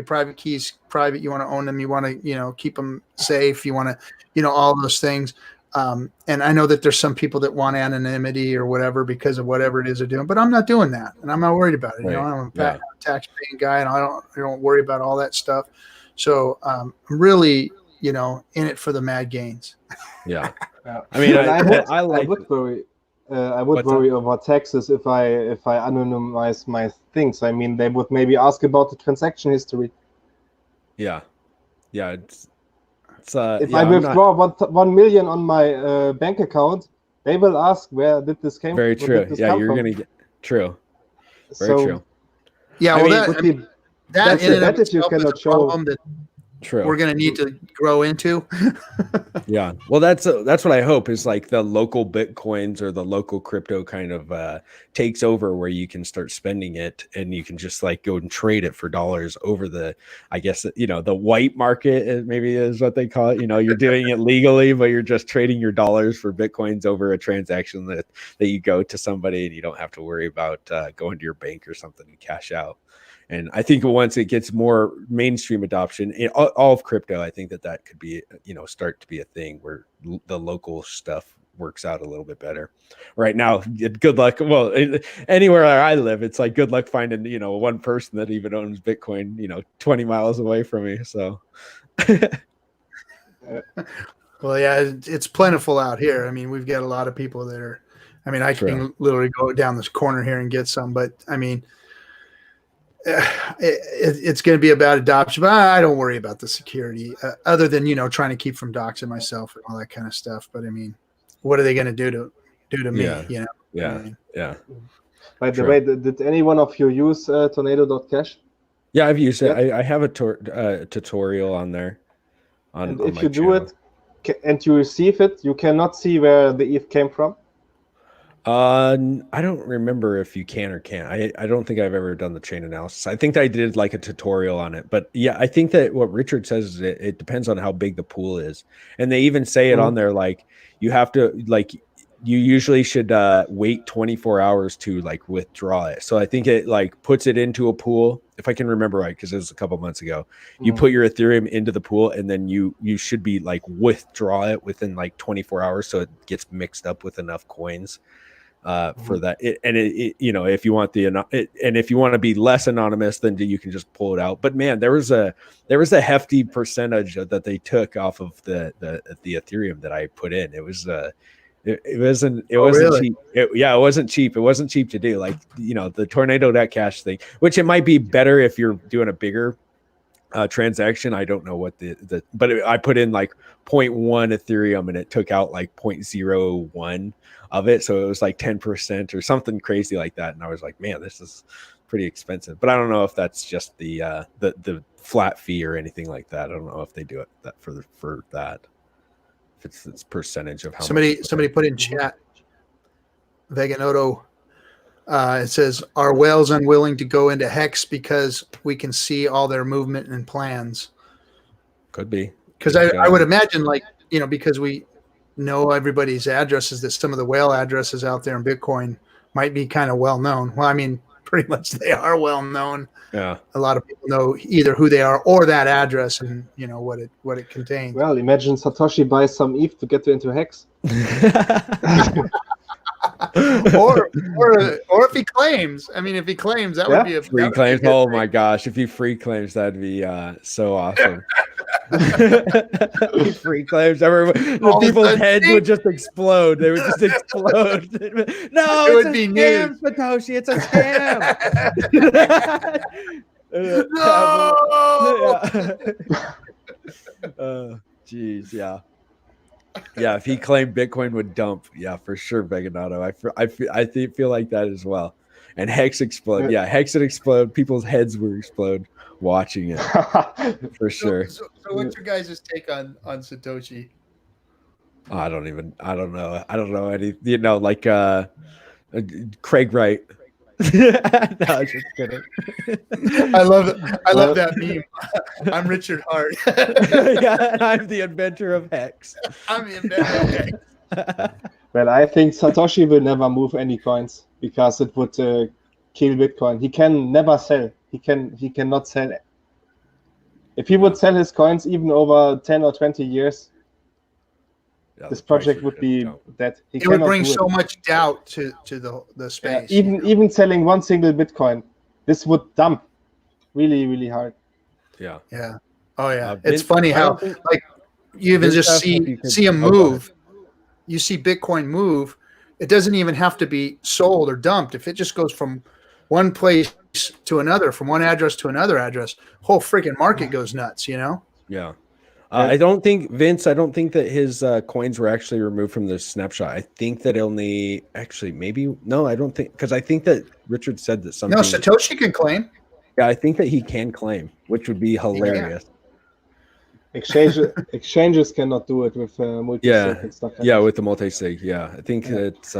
private keys private. You want to own them. You want to keep them safe. You want to all those things. And I know that there's some people that want anonymity or whatever because of whatever it is they're doing, but I'm not doing that, and I'm not worried about it. Right. You know, I'm a tax-paying guy, and I don't worry about all that stuff. So I'm really, you know, in it for the mad gains. Yeah. Yeah. I mean, I like would worry. I would worry about taxes if I anonymize my things. I mean, they would maybe ask about the transaction history. Yeah. It's if I withdraw 1 million on my bank account, they will ask where did this came. Very true. Yeah, you're from? gonna get true. Very So, true. Yeah, I well, mean, that in and of that you itself is cannot a show. problem that True. we're going to need to grow into. Yeah. Well, that's what I hope is like the local Bitcoins or the local crypto kind of takes over where you can start spending it and you can just like go and trade it for dollars over the, I guess, you know, the white market maybe is what they call it. You know, you're doing it legally, but you're just trading your dollars for Bitcoins over a transaction that you go to somebody and you don't have to worry about going to your bank or something to cash out. And I think once it gets more mainstream adoption in all of crypto, I think that could be, you know, start to be a thing where the local stuff works out a little bit better. Right now, good luck. Well, anywhere I live, it's like good luck finding, you know, one person that even owns Bitcoin, you know, 20 miles away from me. So, well, yeah, it's plentiful out here. I mean, we've got a lot of people that are. I mean, I can literally go down this corner here and get some, but I mean. It's going to be about adoption, but I don't worry about the security other than, you know, trying to keep from doxing myself and all that kind of stuff. But I mean, what are they going to do to me? You know? Yeah. By the way, did any one of you use tornado.cash? Yeah, I've used it. I have a tutorial on there. And if you do it and you receive it, you cannot see where the ETH came from. I don't remember if you can or can't. I don't think I've ever done the chain analysis. I think I did like a tutorial on it, but yeah, I think that what Richard says is it depends on how big the pool is, and they even say it on there like you have to like you usually should wait 24 hours to like withdraw it. So I think it like puts it into a pool, if I can remember right, because it was a couple months ago. You put your Ethereum into the pool, and then you should be like withdraw it within like 24 hours, so it gets mixed up with enough coins. For that, you know, if you want and if you want to be less anonymous, then you can just pull it out. But man, there was a hefty percentage that they took off of the Ethereum that I put in. It was it wasn't really? cheap. It wasn't cheap. It wasn't cheap to do. Like, you know, the tornado.cash thing, which it might be better if you're doing a bigger transaction. I don't know what but I put in like 0.1 Ethereum and it took out like 0.01 of it, so it was like 10% or something crazy like that. And I was like, man, this is pretty expensive. But I don't know if that's just the flat fee or anything like that. I don't know if they do it that for that. If it's percentage of how somebody put in chat. Veganoto. It says, are whales unwilling to go into HEX because we can see all their movement and plans? Could be. Because I would imagine, like, you know, because we know everybody's addresses, that some of the whale addresses out there in Bitcoin might be kind of well known. Well, I mean, pretty much they are well known. Yeah. A lot of people know either who they are or that address and, you know, what it contains. Well, imagine Satoshi buys some ETH to get into HEX. or if he claims, I mean, if he claims, that would be a free claims. Oh my gosh, if he free claims, that'd be so awesome. Free claims, the people's heads would just explode. They would just explode. No, it it's would be scam, Satoshi. It's a scam. No. Geez, yeah. Yeah, if he claimed Bitcoin would dump, yeah, for sure, Veganato. I feel like that as well. And Hex explode. Yeah, Hex would explode. People's heads would explode watching it for sure. So what's your guys' take on Satoshi? Oh, I don't know. I don't know any. You know, like Craig Wright. No, I was just kidding. I love it. I love that meme. I'm Richard Hart. Yeah, and I'm the inventor of HEX. I'm the inventor of HEX. Well, I think Satoshi will never move any coins because it would kill Bitcoin. He can never sell. He cannot sell. If he would sell his coins even over 10 or 20 years, Yeah, this the price project would just be jump. that he It would cannot bring do it. so much doubt to the space. Even selling one single Bitcoin, this would dump really, really hard. Yeah. Yeah. Oh yeah. Vince, It's funny I how don't think- like you even Vince just asked if see you could- see him oh, go ahead. move. You see Bitcoin move. It doesn't even have to be sold or dumped. If it just goes from one place to another, from one address to another address, whole freaking market goes nuts. You know. Yeah. I don't think that his coins were actually removed from the snapshot. I think that only I don't think, because I think that Richard said that something. No, Satoshi can claim. Yeah, I think that he can claim, which would be hilarious. Exchanges cannot do it with multi-sig and stuff like that. With the multi-sig. Yeah, I think it's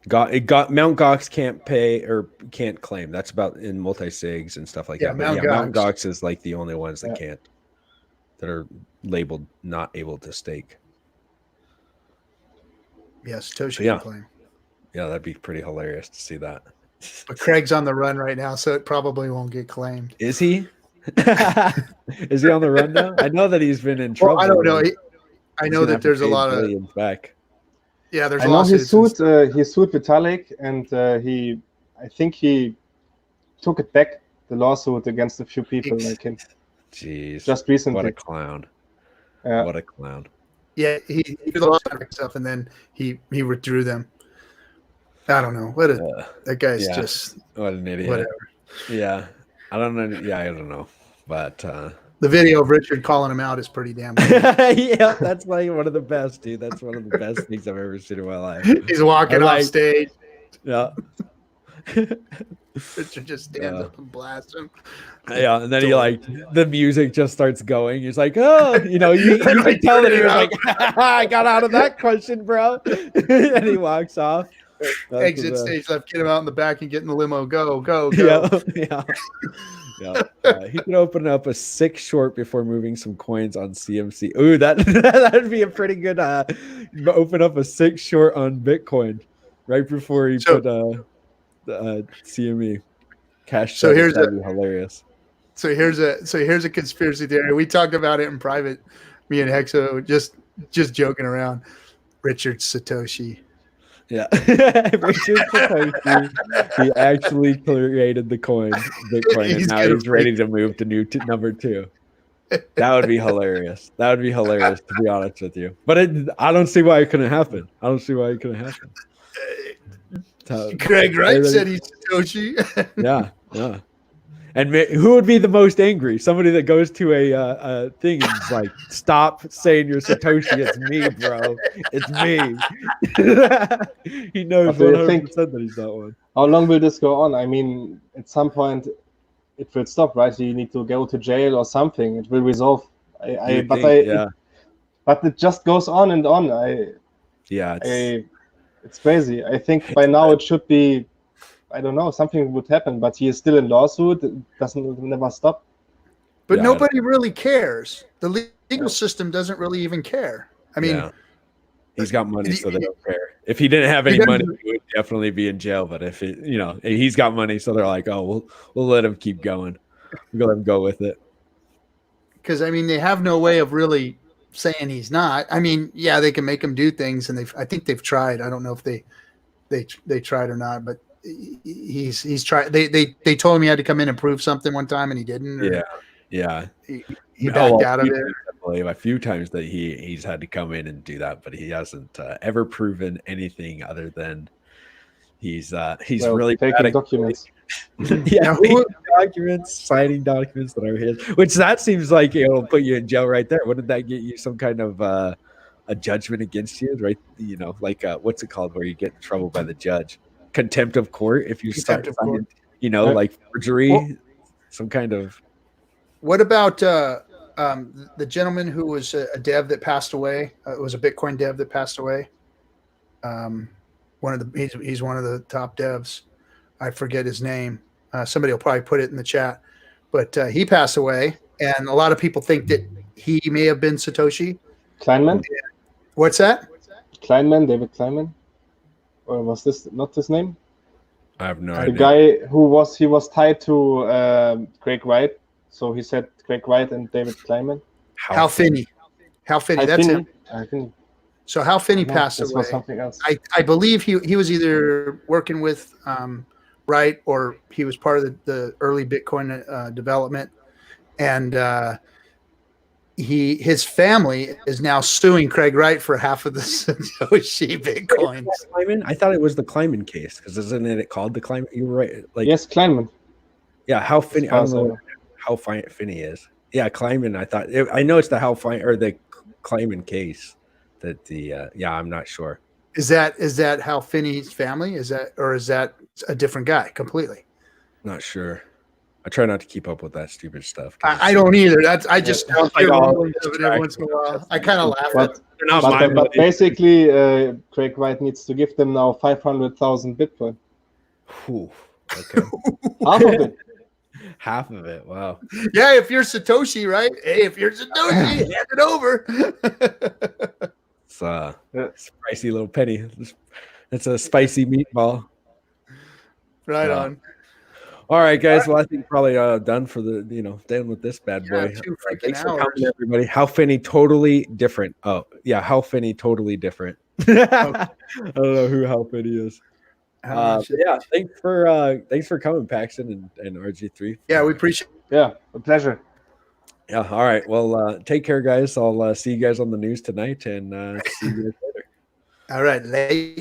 Mount Gox can't pay or can't claim. That's about in multi-sigs and stuff like that. But Mount Gox is like the only ones that can't, that are labeled not able to stake. Yeah, Satoshi can claim. Yeah, that'd be pretty hilarious to see that. But Craig's on the run right now, so it probably won't get claimed. Is he? Is he on the run now? I know that he's been in trouble. Well, I don't know. I know that there's a lot of back. Yeah, there's I know he sued Vitalik, and I think he took it back, the lawsuit against a few people like him. Jeez, just recently. What a clown! Yeah. What a clown! Yeah, he did a lot of stuff, and then he withdrew them. I don't know. That guy's just what an idiot. Whatever. Yeah, I don't know. Yeah, I don't know, but. The video of Richard calling him out is pretty damn good. Yeah, that's like one of the best, dude. That's one of the best things I've ever seen in my life. He's walking off stage. Yeah. Richard just stands up and blasts him. Yeah, and then the music just starts going. He's like, oh, you can tell that he was like, I got out of that question, bro. And he walks off. Exit stage left, get him out in the back and get in the limo. Go. Yeah. He could open up a 6 short before moving some coins on CMC. Ooh, that'd be a pretty good open up a 6 short on Bitcoin right before he put the CME cash. So that'd be hilarious. So here's a conspiracy theory. We talked about it in private, me and Hexo, just joking around. Richard Satoshi. Yeah, Richard Satoshi, he actually created the coin, Bitcoin, and now he's ready to move to number 2. That would be hilarious. That would be hilarious, to be honest with you. But I don't see why it couldn't happen. Craig Wright said he's Satoshi. Yeah. And who would be the most angry? Somebody that goes to a thing and is like, stop saying you're Satoshi. It's me, bro. It's me. He knows 100% that he's not one. How long will this go on? I mean, at some point, it will stop, right? You need to go to jail or something. It will resolve. But it just goes on and on. It's crazy. I think by now it should be. I don't know, something would happen, but he is still in lawsuit. It never stop. But nobody really cares. The legal system doesn't really even care. I mean, he's got money, so they don't care. If he didn't have any money, he would definitely be in jail. But if he's got money, so they're like, oh, we'll let him keep going. We'll let him go with it. Because I mean, they have no way of really saying he's not. I mean, yeah, they can make him do things, and I think they've tried. I don't know if they tried or not, but. He's tried. They told him he had to come in and prove something one time, and he didn't. Yeah. He backed out of it. I believe a few times that he's had to come in and do that, but he hasn't ever proven anything other than he's really taking documents. Signing documents that are his. Which that seems like it'll put you in jail right there. Wouldn't that get you some kind of a judgment against you, right? Like what's it called, where you get in trouble by the judge? Contempt of court if you start signing, like forgery, some kind of. What about the gentleman who was a dev that passed away? It was a Bitcoin dev that passed away. He's one of the top devs. I forget his name. Somebody will probably put it in the chat, but he passed away, and a lot of people think that he may have been Satoshi. Kleinman. What's that? David Kleinman. Or was this not his name? I have no idea. The guy who was tied to Craig Wright, so he said Craig Wright and David Kleinman. Hal Finney. Hal Finney, that's him. I think So Hal Finney no, passed this away. was something else. I believe he was either working with Wright or he was part of the early Bitcoin development, and his family is now suing Craig Wright for half of the Satoshi Bitcoins. Kleiman? I thought it was the Kleiman case because isn't it called the Kleiman? You were right. Like Yes, Kleinman. yeah, Hal Finney. I don't know how Finney is. Yeah, Kleiman. I thought I know it's the Hal Finney or the Kleiman case. That the yeah, I'm not sure. Is that Hal Finney's family? Is that a different guy completely? Not sure. I try not to keep up with that stupid stuff. I don't either. I just sounds hear like all rumblings of it every once in a while. I kind of laugh at it. They're not my But basically, Craig Wright needs to give them now 500,000 Bitcoin. Whew, okay. Half of it. Half of it. Wow. Yeah, if you're Satoshi, right? Hey, if you're Satoshi, hand it over. It's a spicy little penny. It's a spicy meatball. Right on. All right, guys. Well, I think probably done for the done with this bad boy. 2 freaking Thanks for hours. coming, everybody. Hal Finney totally different. Oh yeah, Hal Finney totally different. I don't know who Hal Finney is. Yeah, thanks for coming, Paxen and RG3. Yeah, we appreciate it. Yeah, a pleasure. Yeah. All right. Well, take care, guys. I'll see you guys on the news tonight, and see you guys later. All right, late.